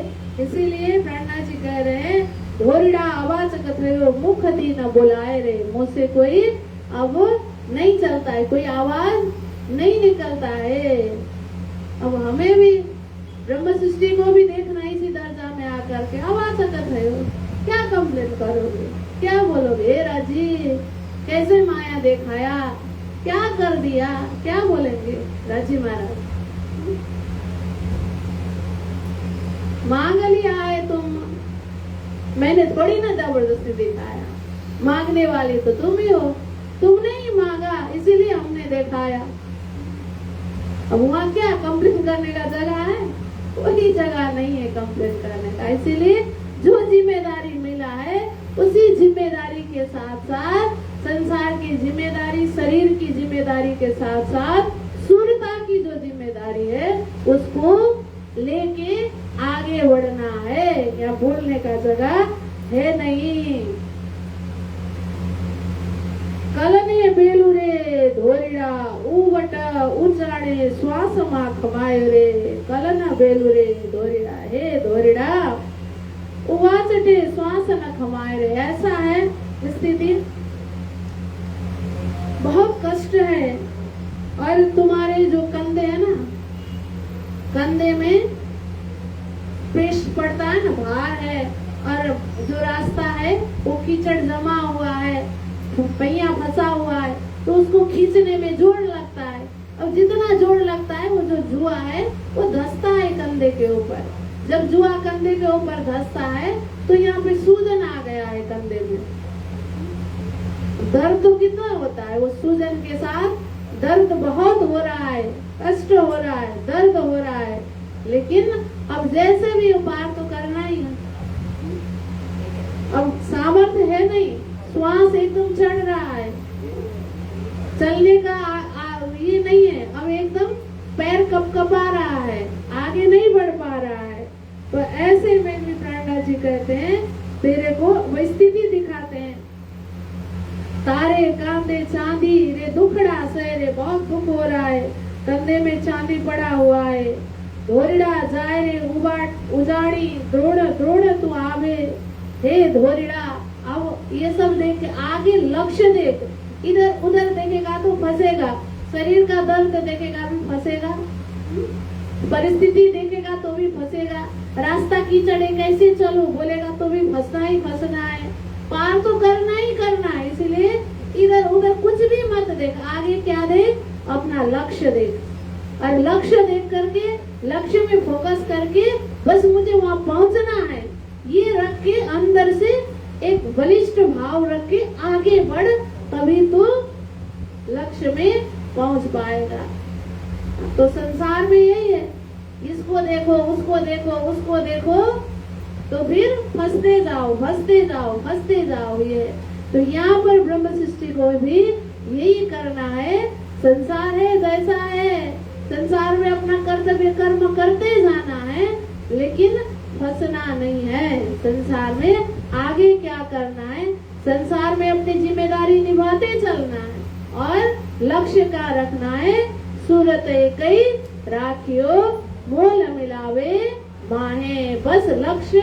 A: इसीलिए प्रणा जी कह रहे हैं, धोरीड़ा अवाचक थयो, मुखती न बुलाए रे। मुझसे कोई अब नहीं चलता है, कोई आवाज नहीं निकलता है। अब हमें भी ब्रह्म सृष्टि को भी देखना इसी दर्जा में आकर के। अवाचक थयो, क्या कंप्लेन करोगे, क्या बोलोगे? हे राजी, कैसे माया दिखाया, क्या कर दिया, क्या बोलेंगे राजी महाराज? मांग लिया है तुम, मैंने थोड़ी ना जबरदस्ती दिखाया। मांगने वाली तो तुम ही हो, तुमने ही मांगा इसीलिए हमने दिखाया। अब वहाँ क्या कंप्लेन करने का जगह है? कोई जगह नहीं है कंप्लेन करने का। इसीलिए जो जिम्मेदारी मिला है उसी जिम्मेदारी के साथ साथ संसार की जिम्मेदारी, शरीर की जिम्मेदारी के साथ साथ सूर्यता की जो जिम्मेदारी है उसको लेके आगे बढ़ना है। या बोलने का जगह है नहीं। कलने बेलुरे धोरीड़ा उवट उचाड़े श्वास मा खमायो रे। कलना बेलुरे धोरीड़ा, हे धोरीड़ा उवाचटे श्वास न खमाए रे। ऐसा है स्थिति, बहुत कष्ट है। और तुम्हारे जो कंधे है ना, कंधे में पेश पड़ता है ना, भार है और जो रास्ता है वो कीचड़ जमा हुआ है, पहिया फंसा हुआ है, तो उसको खींचने में जोर लगता है। अब जितना जोर लगता है वो जो जुआ है वो धंसता है कंधे के ऊपर। जब जुआ कंधे के ऊपर धंसता है तो यहाँ पे सूजन आ गया है कंधे में। दर्द तो कितना होता है, वो सूजन के साथ दर्द बहुत हो रहा है, कष्ट हो रहा है, दर्द हो रहा है, लेकिन अब जैसे भी पार तो करना ही है। अब सामर्थ्य है नहीं, श्वास एकदम चढ़ रहा है, चलने का ये नहीं है, अब एकदम पैर कपकपा रहा है, आगे नहीं बढ़ पा रहा है। तो ऐसे में भी प्राणनाथ जी कहते हैं, तेरे को वो स्थिति दिखाते हैं, तारे कांधे चांदी रे दुखड़ा सह रे, बहुत दुख हो रहा है, कंधे में चांदी पड़ा हुआ है, धोरिड़ा जाए रे उजाड़ी द्रोड़ द्रोड़ तू आवे, हे धोरिड़ा। अब ये सब देख के आगे लक्ष्य देख, इधर उधर देखेगा तो फंसेगा, शरीर का दर्द देखेगा भी फंसेगा, परिस्थिति देखेगा तो भी फंसेगा, रास्ता कीचड़ है कैसे चलो बोलेगा तो भी फंसना ही फंसना है, पार तो करना ही करना है। इसलिए इधर उधर कुछ भी मत देख, आगे क्या देख, अपना लक्ष्य देख, और लक्ष्य देख करके लक्ष्य में फोकस करके बस मुझे वहां पहुंचना है, ये रख के अंदर से एक बलिष्ठ भाव रख के आगे बढ़, तभी तो लक्ष्य में पहुंच पाएगा। तो संसार में यही है, इसको देखो उसको देखो उसको देखो, तो फिर फंसते जाओ फंसते जाओ फंसते जाओ। ये तो यहाँ पर ब्रह्म सृष्टि को भी यही करना है। संसार है जैसा है, संसार में अपना कर्तव्य कर्म करते जाना है, लेकिन फंसना नहीं है। संसार में आगे क्या करना है, संसार में अपनी जिम्मेदारी निभाते चलना है, और लक्ष्य का रखना है, सूरत एकई राखियो मोल मिलावे माहे। बस लक्ष्य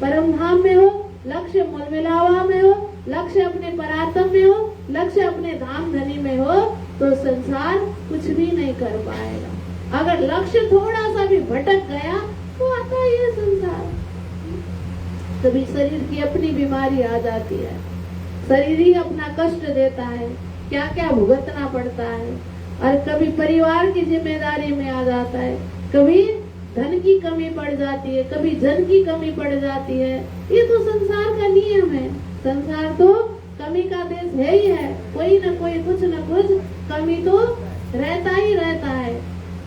A: परम धाम में हो, लक्ष्य मोल मिलावा में हो, लक्ष्य अपने परात्म में हो, लक्ष्य अपने धाम धनी में हो, तो संसार कुछ भी नहीं कर पाएगा। अगर लक्ष्य थोड़ा सा भी भटक गया तो आता है संसार। कभी शरीर की अपनी बीमारी आ जाती है, शरीर ही अपना कष्ट देता है, क्या क्या भुगतना पड़ता है, और कभी परिवार की जिम्मेदारी में आ जाता है, कभी धन की कमी पड़ जाती है, कभी जन की कमी पड़ जाती है। ये तो संसार का नियम है। संसार तो कमी का देश है ही है, कोई न कोई कुछ न कुछ कमी तो रहता ही रहता है।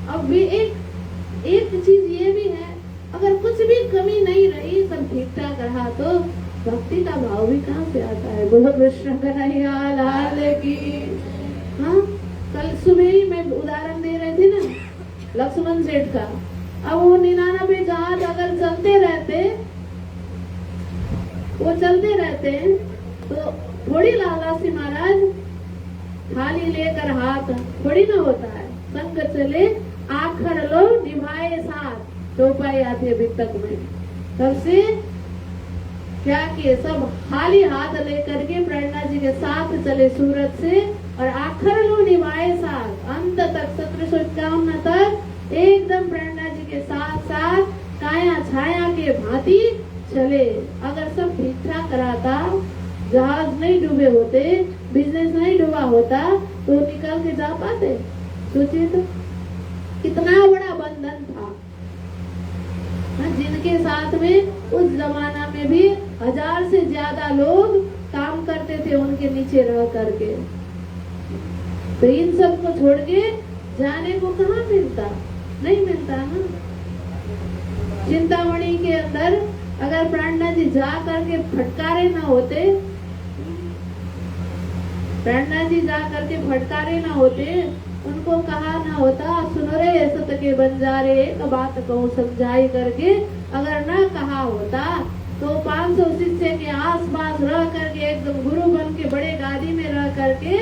A: अब भी एक चीज ये भी है, अगर कुछ भी कमी नहीं रही, सब ठीक ठाक रहा, तो भक्ति का भाव भी कहाँ से आता है। बोलो कृष्ण कन्हैया लाल की। हाँ, कल सुबह ही मैं उदाहरण दे रहे थे ना लक्ष्मण सेठ का। अब वो 99 जहाज अगर चलते रहते तो थोड़ी लाला सी महाराज थाली लेकर हाथ थोड़ी ना होता है। संग चले आखर लो निभाए साथ, चौपाई आती है वितक में। तब से क्या किए, सब खाली हाथ लेकर के प्रेरणा जी के साथ चले सूरत से, और आखर लो निभाए साथ, अंत तक 1751 तक एकदम प्रेरणा जी के साथ साथ काया छाया के भांति चले। अगर सब ठीक ठाक रहता, जहाज नहीं डूबे होते, बिजनेस नहीं डूबा होता, तो निकल के जा पाते। सोचिए तो कितना बड़ा बंधन था, जिनके साथ में उस जमाना में भी 1000 से ज्यादा लोग काम करते थे उनके नीचे रह करके। तो इन सब को छोड़ के जाने को कहाँ मिलता, नहीं मिलता ना। चिंतामणि के अंदर अगर प्राणनाथ जी जा करके फटकारे ना होते, प्राणनाथ जी जा करके फटकारे ना होते, उनको कहा ना होता सुनो रे सत के बंजारे एक बात कहूँ समझाई करके, अगर ना कहा होता तो 500 शिष्य के आसपास रह करके एकदम गुरु बन के बड़े गादी में रह करके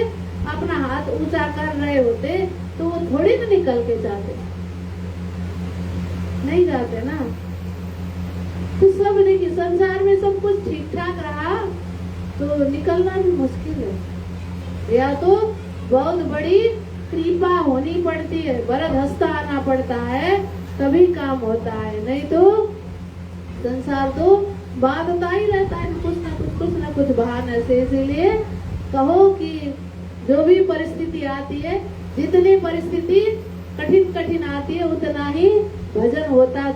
A: अपना हाथ ऊंचा कर रहे होते, तो वो थोड़ी ना निकल के जाते, नहीं जाते ना। तो सब देखिए संसार में सब कुछ ठीक ठाक रहा तो निकलना भी मुश्किल है, या तो बहुत बड़ी कृपा होनी पड़ती है, बरद हंसता आना पड़ता है, तभी काम होता है, नहीं तो संसार तो बांधता ही रहता है कुछ ना कुछ बहाने से। इसीलिए कहो कि जो भी परिस्थिति आती है, जितनी परिस्थिति कठिन आती है, उतना ही भजन होता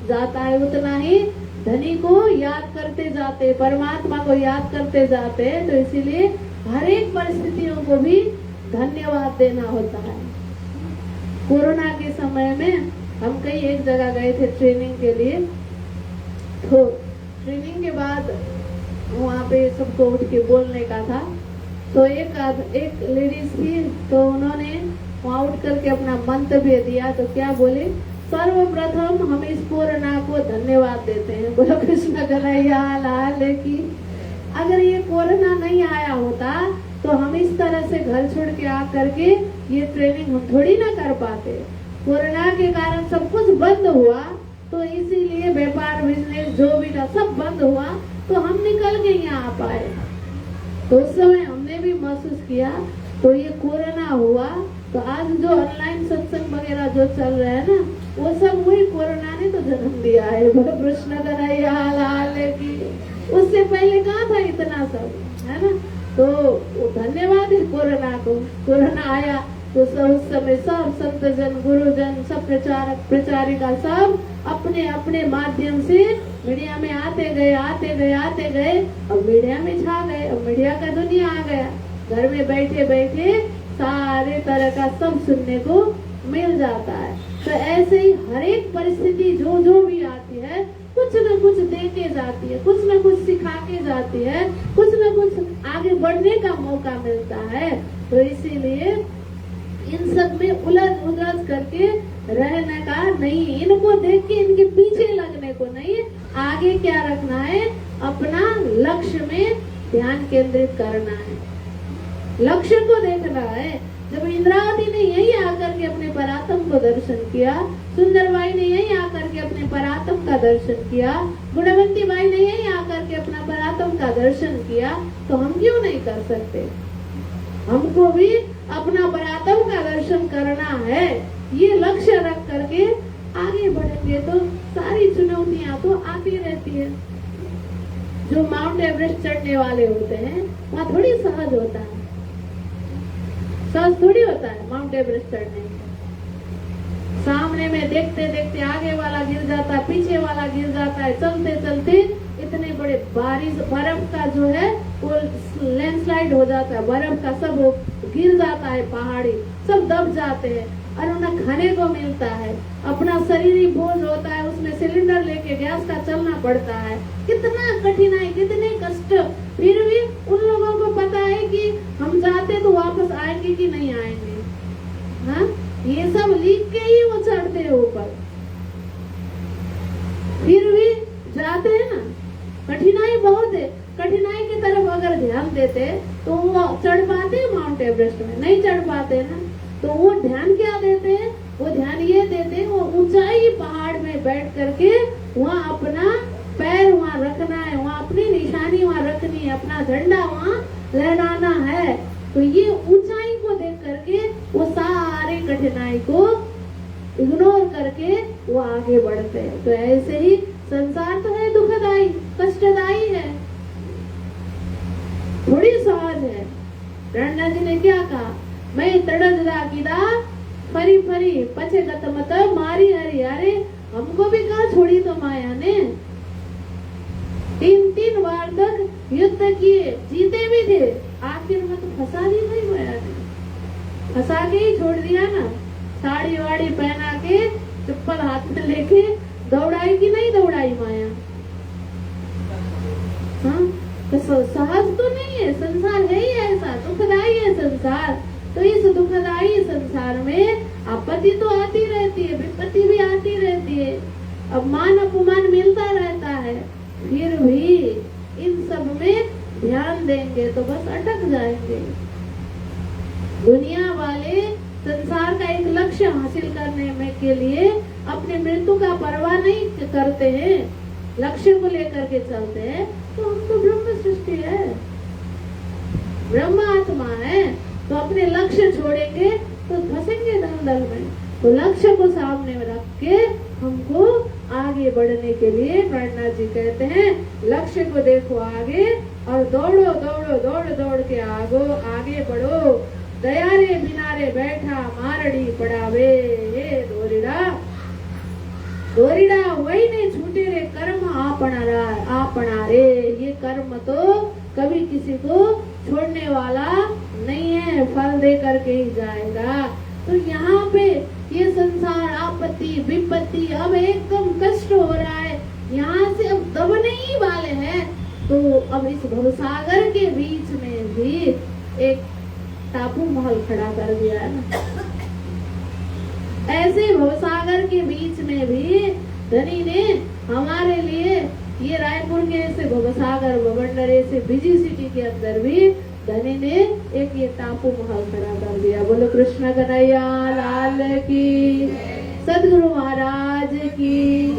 A: जाता है, उतना ही धनी को याद करते जाते, परमात्मा को याद करते जाते हैं। तो इसीलिए हर एक परिस्थितियों को भी धन्यवाद देना होता है। कोरोना के समय में हम कई एक जगह गए थे ट्रेनिंग के लिए। तो ट्रेनिंग के बाद वहाँ पे सबको उठ के बोलने का था। तो एक लेडीज थी, तो उन्होंने वहाँ उठ करके अपना मंतव्य दिया। तो क्या बोले, सर्वप्रथम हम इस कोरोना को धन्यवाद देते हैं। बोलो कृष्ण कन्हैया लाल की। अगर ये कोरोना नहीं आया होता तो हम इस तरह से घर छोड़ के आ करके ये ट्रेनिंग हम थोड़ी ना कर पाते। कोरोना के कारण सब कुछ बंद हुआ, तो इसीलिए व्यापार बिजनेस जो भी था सब बंद हुआ, तो हम निकल के यहाँ आ पाए। तो उस समय हमने भी महसूस किया। तो ये कोरोना हुआ, तो आज जो ऑनलाइन सत्संग वगैरह जो चल रहा है ना, वो सब वही कोरोना ने तो जन्म दिया है। बोलो कृष्ण कन्हैया लाल की। उससे पहले कहाँ था इतना सब, है ना। तो धन्यवाद है कोरोना को। कोरोना आया तो सब उस समय सब संत जन, गुरुजन, सब प्रचारक प्रचारिका सब अपने अपने माध्यम से मीडिया में आते गए। अब मीडिया में छा गए। अब मीडिया का दुनिया आ गया। घर में बैठे बैठे सारे तरह का सब सुनने को मिल जाता है। तो ऐसे ही हर एक परिस्थिति जो भी आती है, कुछ न कुछ दे के जाती है, कुछ न कुछ सिखा के जाती है, कुछ न कुछ आगे बढ़ने का मौका मिलता है। तो इसीलिए इन सब में उलझ करके रहने का नहीं, इनको देख के इनके पीछे लगने को नहीं, आगे क्या रखना है, अपना लक्ष्य में ध्यान केंद्रित करना है, लक्ष्य को देखना है। जब इंद्रावती ने यही आकर के अपने परात्म को दर्शन किया, सुंदरबाई ने यही आकर के अपने परात्म का दर्शन किया, गुणवंती बाई ने यही आकर के अपना परात्म का दर्शन किया, तो हम क्यों नहीं कर सकते। हमको भी अपना परात्म का दर्शन करना है। ये लक्ष्य रख करके आगे बढ़ेंगे तो सारी चुनौतियां तो आती रहती है। जो माउंट एवरेस्ट चढ़ने वाले होते हैं, वहाँ थोड़ी सहज होता है, सहज थोड़ी होता है माउंट एवरेस्ट चढ़ने। सामने में देखते देखते आगे वाला गिर जाता है, पीछे वाला गिर जाता है, चलते चलते इतने बड़े बारिश, बर्फ का जो है वो लैंडस्लाइड हो जाता है, बर्फ का सब गिर जाता है, पहाड़ी सब दब जाते हैं और उन्हें खाने को मिलता है। अपना शरीर ही बोझ होता है, उसमें सिलेंडर लेके गैस का चलना पड़ता है। कितना कठिनाई, कितने कष्ट, फिर भी उन लोगों को पता है कि हम जाते तो वापस आएंगे कि नहीं आएंगे। हाँ, ये सब लिख के ही वो चढ़ते हैं ऊपर, फिर भी जाते हैं ना। कठिनाई बहुत है, कठिनाई की तरफ अगर ध्यान देते तो वो चढ़ पाते माउंट एवरेस्ट में, नहीं चढ़ पाते ना। तो वो ध्यान क्या देते हैं, वो ध्यान ये देते हैं, वो ऊंचाई पहाड़ में बैठ करके वहाँ अपना पैर वहाँ रखना है, वहाँ अपनी निशानी वहाँ रखनी है, अपना झंडा वहाँ लहराना है। तो ये ऊंचाई को देख करके वो सारे कठिनाई को इग्नोर करके वो आगे बढ़ते हैं। तो ऐसे ही संसार तो है दुखदाई, कष्टदायी है, थोड़ी सहज है। रंडा जी ने क्या कहा, मैं तड़जदा कीदा फरी फरी पछे गत मत मारी हरी। अरे हमको भी कहा छोड़ी तो माया ने, 3 बार तक युद्ध किए, जीते भी थे, आखिर में तो फंसा दी भाई माया ने, फंसा के ही छोड़ दिया ना। साड़ी वाड़ी पहना के चप्पल हाथ में लेके दौड़ाई कि नहीं दौड़ाई माया। हाँ, तो सहज तो नहीं है, संसार है ही ऐसा, दुखदाई है संसार। तो इस दुखदाई संसार में आपत्ति तो आती रहती है, विपत्ति भी आती रहती है, अपमान अपमान मिलता रहता है, फिर भी इन सब में ध्यान देंगे तो बस अटक जाएंगे। दुनिया वाले संसार का एक लक्ष्य हासिल करने में के लिए अपने मृत्यु का परवाह नहीं करते हैं, लक्ष्य को लेकर के चलते हैं। तो हम तो ब्रह्म सृष्टि है, ब्रह्म आत्मा है, तो अपने लक्ष्य छोड़ेंगे तो फंसेंगे दलदल में। तो लक्ष्य को सामने में रख के हमको आगे बढ़ने के लिए प्रणनाथ जी कहते हैं लक्ष्य को देखो आगे और दौड़ो दौड़ो दौड़ दौड़ के आगे बढ़ो। दयारे बिनारे बैठा मारड़ी पड़ावे हे दोरिड़ा वही ने छूटे रे कर्म आपना रे। ये कर्म तो कभी किसी को छोड़ने वाला नहीं है, फल दे करके ही जाएगा। तो यहाँ पे ये संसार आपत्ति विपत्ति अब एकदम कष्ट हो रहा है, यहाँ से अब दबने ही वाले हैं। तो अब इस भवसागर के बीच में भी एक टापू महल खड़ा कर दिया है ना। ऐसे भवसागर के बीच में भी धनी ने हमारे लिए ये रायपुर के ऐसे भवसागर भवंडरे से बिजी सिटी के अंदर भी धनी ने एक ये टापू महल खड़ा कर दिया। बोलो कृष्ण कन्हैया लाल की, सदगुरु महाराज की।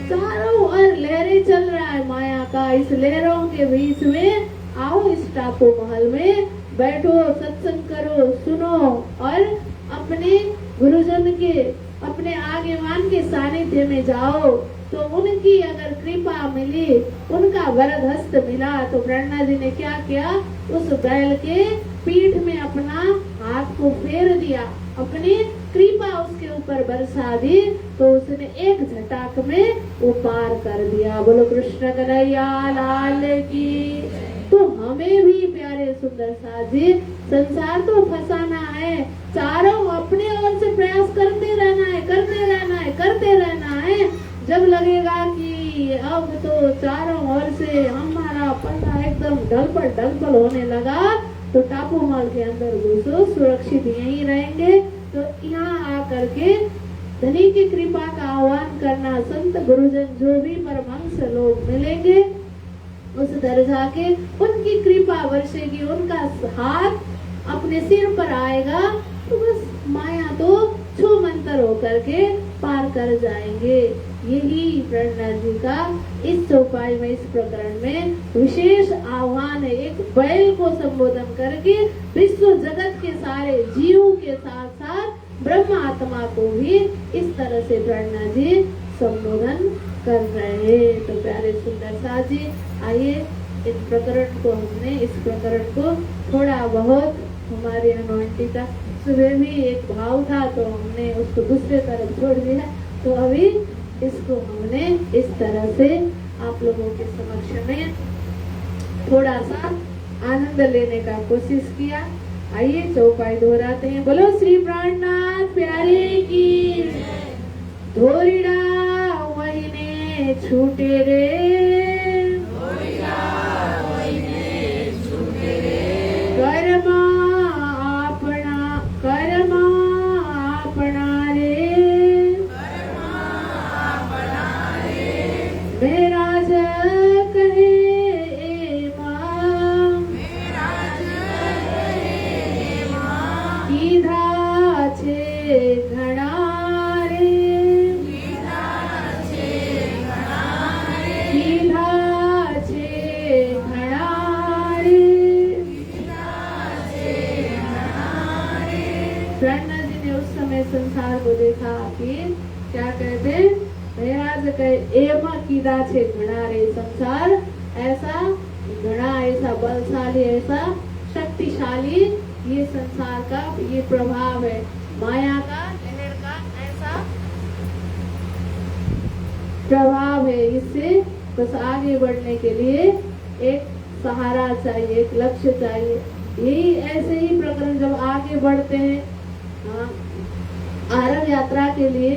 A: चारों ओर लहरें चल रहा है माया का, इस लहरों के बीच में आओ इस टापू महल में बैठो, सत्संग करो, सुनो और अपने गुरुजन के अपने आगेवान के सानिध्य में जाओ। तो उनकी अगर कृपा मिली, उनका वरद हस्त मिला, तो प्रणनाथ जी ने क्या किया, उस बैल के पीठ में अपना हाथ को फेर दिया, अपनी कृपा उसके ऊपर बरसा दी, तो उसने एक झटाक में वो पार कर दिया। बोलो कृष्ण कन्हैया लाल की। तो हमें भी प्यारे सुंदर साथ जी संसार तो फंसाना है, चारों अपने ओर से प्रयास करते रहना है, करते रहना है, करते रहना है। जब लगेगा कि अब तो चारों ओर से हमारा पल्ला एकदम ढलपल होने लगा, तो टापू महल के अंदर घुसो, सुरक्षित यहीं रहेंगे। तो यहाँ आकर के धनी की कृपा का आह्वान करना, संत गुरुजन जो भी परमहंस लोग मिलेंगे उस दरजा के उनकी कृपा वर्षेगी, उनका हाथ अपने सिर पर आएगा, तो बस माया तो छू मंतर होकर के पार कर जाएंगे। यही प्रणनाथ जी का इस चौपाई में, इस प्रकरण में विशेष आह्वान है। एक बैल को संबोधन करके विश्व जगत के सारे जीवों के साथ साथ ब्रह्म आत्मा को भी इस तरह से प्रणनाथ जी संबोधन कर रहे हैं। तो प्यारे सुंदर साथ जी, आइए इस प्रकरण को थोड़ा बहुत हमारे अनुवंटी का सुबह भी एक भाव था, तो हमने उसको दूसरे तरफ छोड़ दिया। तो अभी इसको हमने इस तरह से आप लोगों के समक्ष में थोड़ा सा आनंद लेने का कोशिश किया। आइए चौपाई दोहराते हैं। बोलो श्री प्राणनाथ प्यारे की। धोरिड़ा वही ने छूटे रे, संसार को देखा कि क्या कहते महाराज कहे एमा कीदा छे घड़ा रे। संसार ऐसा घड़ा, ऐसा बलशाली, ऐसा शक्तिशाली ये संसार का ये प्रभाव है, माया का लहर का ऐसा प्रभाव है। इससे बस आगे बढ़ने के लिए एक सहारा चाहिए, एक लक्ष्य चाहिए। यही ऐसे ही प्रकरण जब आगे बढ़ते हैं आरव यात्रा के लिए,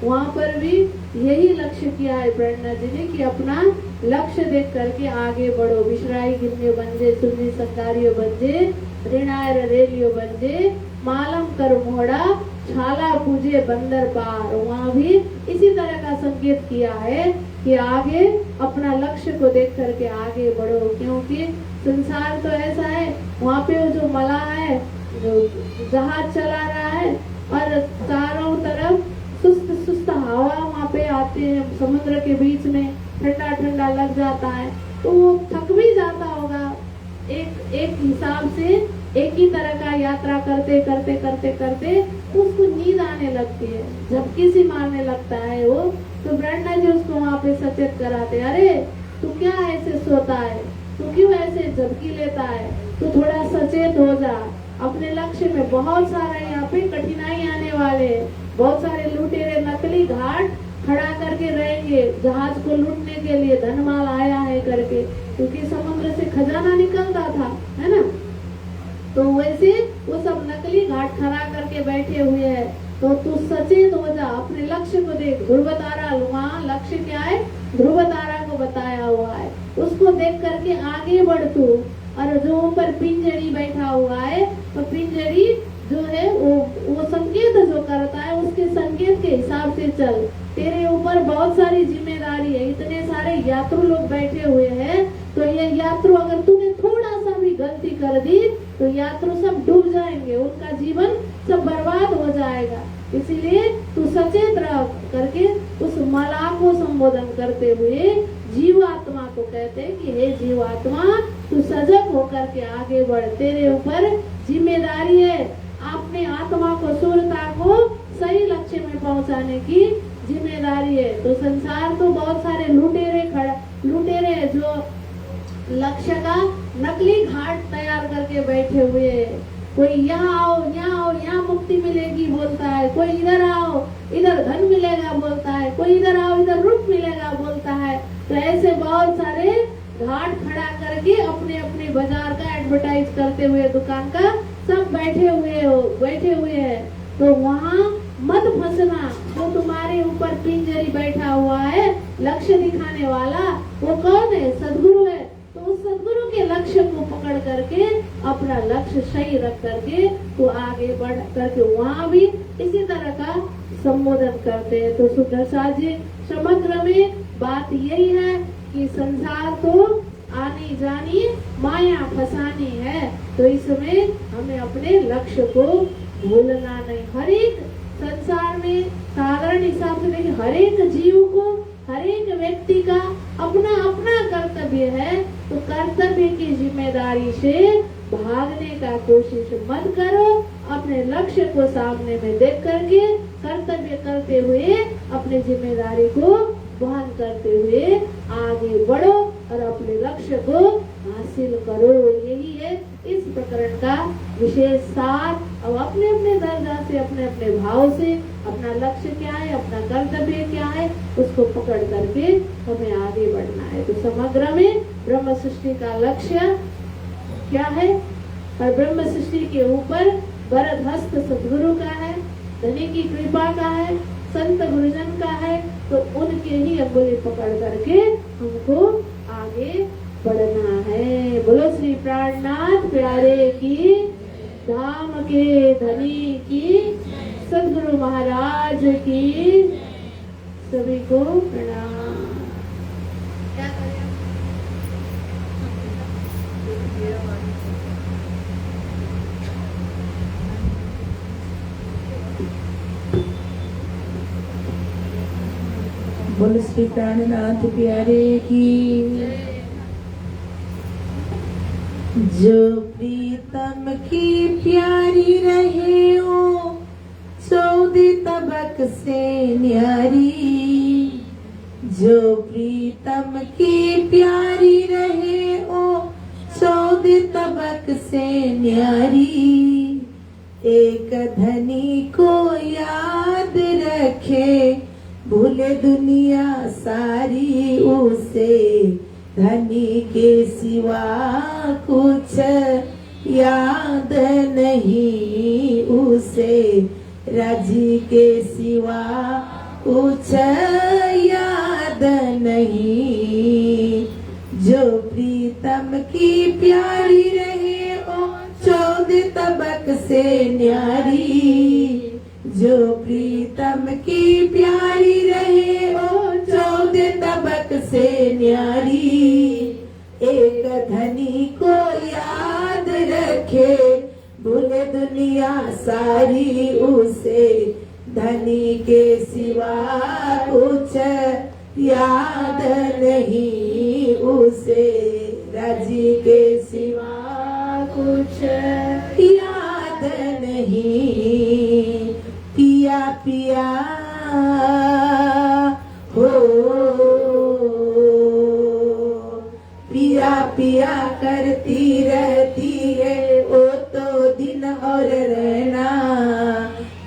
A: वहाँ पर भी यही लक्ष्य किया है प्रणनाथ जी ने कि अपना लक्ष्य देख करके आगे बढ़ो। विश्राई गिरने बंजे, सुनी संगारियो बंजे, ऋणायर रेलियो बंजे, मालम कर मोहड़ा, छाला पूजे बंदर पार। वहाँ भी इसी तरह का संकेत किया है कि आगे अपना लक्ष्य को देख करके आगे बढ़ो, क्योंकि संसार तो ऐसा है, वहाँ पे जो मलाह है, जो जहाज चला रहा है और चारों तरफ सुस्त हवा वहाँ पे आते हैं, समुद्र के बीच में ठंडा लग जाता है, तो वो थक भी जाता होगा। एक हिसाब से एक ही तरह का यात्रा करते उसको नींद आने लगती है, झपकी सी मारने लगता है वो। तो ब्रह्मा जी उसको वहाँ पे सचेत कराते, अरे तू क्या ऐसे सोता है, तू क्यों ऐसे झपकी लेता है, तू थोड़ा सचेत हो जा अपने लक्ष्य में। बहुत सारा यहाँ पे कठिनाई आने वाले, बहुत सारे लुटेरे नकली घाट खड़ा करके रहेंगे जहाज को लूटने के लिए, धनमाल आया है करके, क्योंकि समुद्र से खजाना निकलता था, है ना। तो वैसे वो सब नकली घाट खड़ा करके बैठे हुए हैं। तो तू सचेत हो जा, अपने लक्ष्य को देख। ध्रुव तारा, वहाँ लक्ष्य क्या है, ध्रुव तारा को बताया हुआ है, उसको देख करके आगे बढ़ तू। और जो ऊपर पिंजड़ी बैठा हुआ है, तो पिंजड़ी जो है वो संकेत जो करता है, उसके संकेत के हिसाब से चल। तेरे ऊपर बहुत सारी जिम्मेदारी है, इतने सारे यात्रु लोग बैठे हुए हैं, तो ये यात्रु अगर तूने थोड़ा सा भी गलती कर दी तो यात्रु सब डूब जाएंगे, उनका जीवन सब बर्बाद हो जाएगा। इसीलिए तू सचेत रह करके उस मलाह को संबोधन करते हुए जीवात्मा को कहते हैं कि हे जीवात्मा, तू सजग होकर के आगे बढ़, तेरे ऊपर जिम्मेदारी है। अपने आत्मा को, सूर्यता को सही लक्ष्य में पहुंचाने की जिम्मेदारी है। तो संसार तो बहुत सारे लुटेरे जो लक्ष्य का नकली घाट तैयार करके बैठे हुए हैं। कोई यहाँ आओ, यहाँ आओ, यहाँ मुक्ति मिलेगी बोलता है, कोई इधर आओ, इधर धन मिलेगा बोलता है, कोई इधर आओ, इधर रूप मिलेगा बोलता है। तो ऐसे बहुत सारे घाट खड़ा करके अपने अपने बाजार का एडवर्टाइज करते हुए, दुकान का सब बैठे हुए हैं। तो वहाँ मत फंसना। जो तुम्हारे ऊपर पिंजरी बैठा हुआ है, लक्ष्य दिखाने वाला, वो कौन है, सदगुरु है। तो उस सदगुरु के लक्ष्य को पकड़ करके, अपना लक्ष्य सही रख करके तो आगे बढ़ करके वहाँ भी इसी तरह का संबोधन करते हैं। तो सुदर्शन जी, समग्र में बात यही है कि संसार तो आनी जानी माया फसानी है। तो इसमें हमें अपने लक्ष्य को भूलना नहीं। हर एक संसार में साधारण हिसाब से देखिए, हर एक जीव को, हर एक व्यक्ति का अपना अपना कर्तव्य है। तो कर्तव्य की जिम्मेदारी से भागने का कोशिश मत करो। अपने लक्ष्य को सामने में देख करके कर्तव्य करते हुए अपने जिम्मेदारी को वहन करते हुए आगे बढ़ो और अपने लक्ष्य को हासिल करो। यही है इस प्रकरण का विशेष सार। अब अपने अपने दर्जा से, अपने अपने भाव से अपना लक्ष्य क्या है, अपना कर्तव्य क्या है, उसको पकड़ करके हमें आगे बढ़ना है। तो समग्र में ब्रह्म सृष्टि का लक्ष्य क्या है, और ब्रह्म सृष्टि के ऊपर वरद हस्त सद्गुरु का है, धनी की कृपा का है, संत गुरुजन का है। तो उनके ही अंगुली पकड़ करके हमको आगे बढ़ना है। बोलो श्री प्राणनाथ प्यारे की, धाम के धनी की, सद्गुरु महाराज की। सभी को प्रणाम। क्या करें?
B: बोलो श्री प्राणनाथ प्यारे की। जो प्रीतम की प्यारी रहे हो, 14 तबक से न्यारी। जो प्रीतम की प्यारी रहे हो, 14 तबक से न्यारी। एक धनी को याद रखे, भूले दुनिया सारी उसे। धनी के सिवा कुछ याद नहीं उसे। राजी के सिवा कुछ याद नहीं। जो प्रीतम की प्यारी रहे ओ, 14 तबक से न्यारी। जो प्रीतम की प्यारी रहे ओ, 14 तबक से न्यारी। एक धनी को याद रखे, भूले दुनिया सारी उसे। धनी के सिवा कुछ याद नहीं उसे। राजी के सिवा कुछ याद नहीं। पिया करती रहती है वो तो दिन और रहना।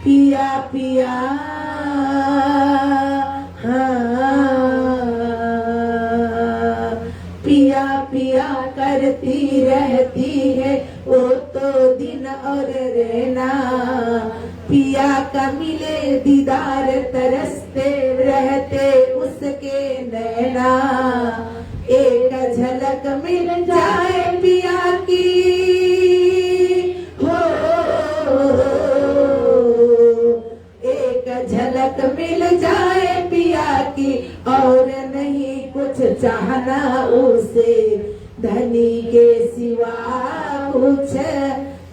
B: पिया पिया हाँ, पिया पिया करती रहती है वो तो दिन और रहना। पिया का मिले दीदार तरसते रहते उसके नैना। एक झलक मिल जाए पिया की हो, एक झलक मिल जाए पिया की और नहीं कुछ चाहना उसे। धनी के सिवा कुछ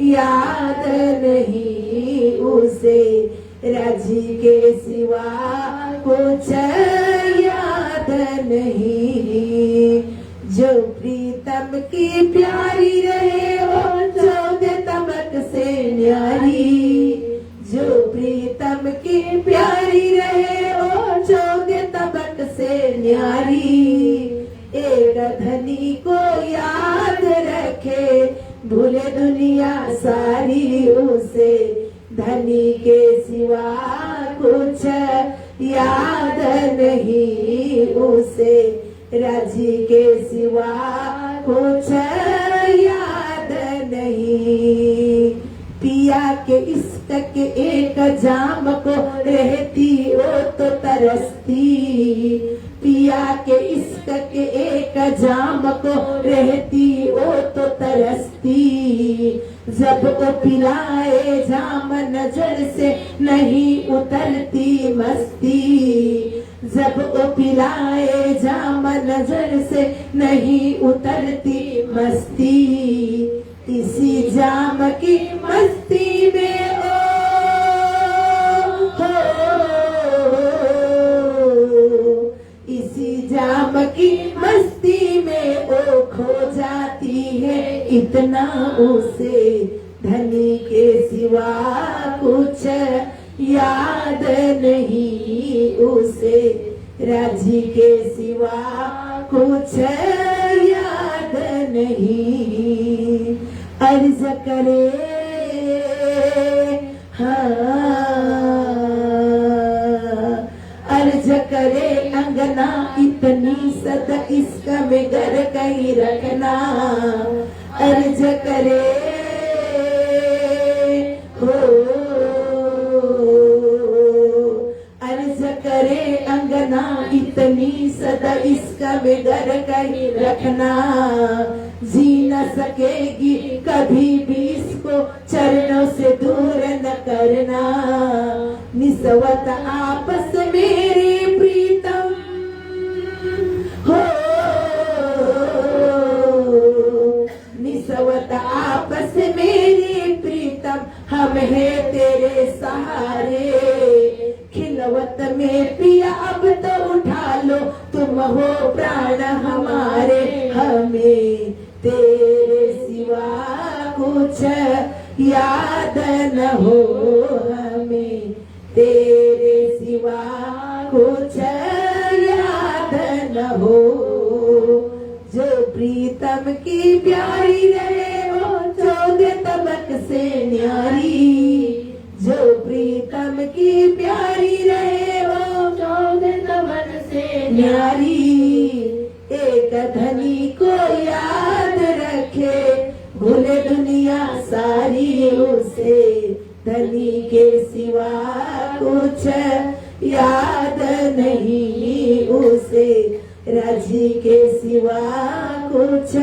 B: याद नहीं उसे। राजी के सिवा कुछ याद नहीं। जो प्रीतम की प्यारी रहे वो चौदह तमक से न्यारी। जो प्रीतम की प्यारी रहे वो चौदह तमक से न्यारी। एक धनी को याद रखे भूले दुनिया सारी उसे। धनी के सिवा कुछ याद नहीं उसे। राजी के सिवा कुछ याद नहीं। पिया के इश्क के एक जाम को रहती वो तो तरसती। पिया के इश्क के एक जाम को रहती वो तो तरसती। जब वो पिलाए जाम नजर से नहीं उतरती मस्ती। जब वो पिलाए जाम नजर से नहीं उतरती मस्ती। इसी जाम की मस्ती में ओ हो, इसी जाम की मस्ती में ओ खो जाती है इतना उसे। धनी के सिवा कुछ याद नहीं उसे। राजी के सिवा कुछ याद नहीं। अर्ज करे हाँ, अर्ज करे अंगना इतनी सद इसका में घर कहीं रखना। अर्ज करे हो, अर्ज करे अंगना इतनी सदा इसका में घर कहीं रखना। जी न सकेगी कभी भी इसको चरणों से दूर न करना। निस्वत आपस मेरे प्रीतम हो, निस्वत आपस मेरे प्रीतम हम है तेरे सहारे। खिलवत में पिया अब तो उठा लो तुम हो प्राण हमारे। हमें तेरे सिवा कुछ याद न हो। हमें तेरे सिवा कुछ याद न हो। जो प्रीतम की प्यारी रहे वो चौदह तमक से न्यारी। जो प्रीतम की प्यारी रहे वो चौदह तमक से न्यारी। एक धनी को याद रखे भूले दुनिया सारी उसे। धनी के सिवा कुछ याद नहीं उसे। राजी के सिवा कुछ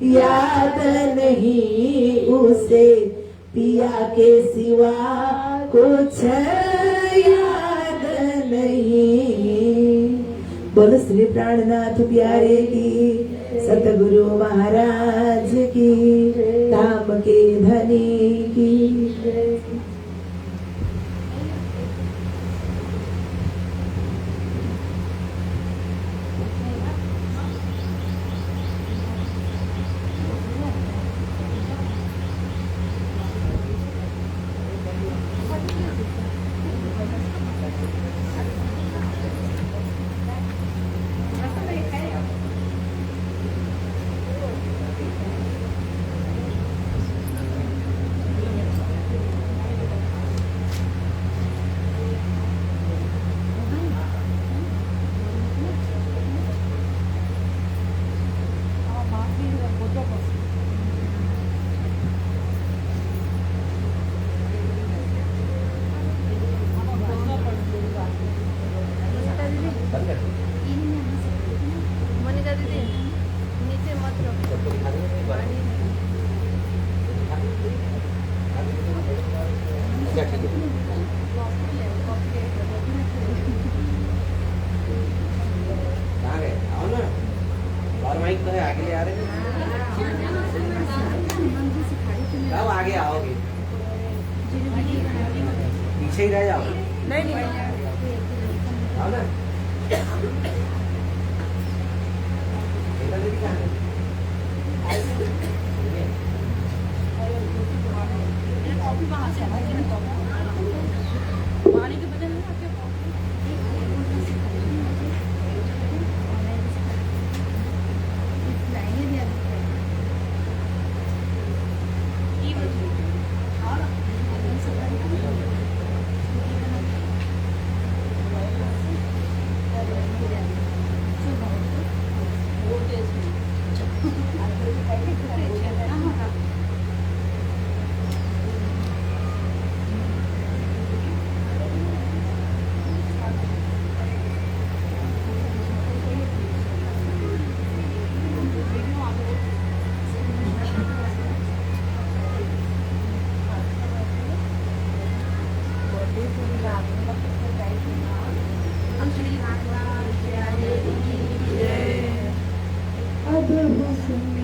B: याद नहीं उसे। पिया के सिवा कुछ याद नहीं। बोलो श्री प्राणनाथ प्यारे की, सतगुरु महाराज की, धाम के धनी की।
A: नीचे मत रखो
C: सबको दिखा देंगे एक बार।
A: पानी नहीं।
C: अच्छा ठीक है।
A: कॉफी ले कॉफी ले
C: कहाँ गए? आओ ना। और माइक तो है, आगे ले आ रहे हैं। कब आगे आओगे? पीछे ही रह जाओ।
A: नहीं
C: आओ ना। बेटा दीदी कहाँ है?
A: कॉफी कहाँ से पानी के बदले में आपके
B: अब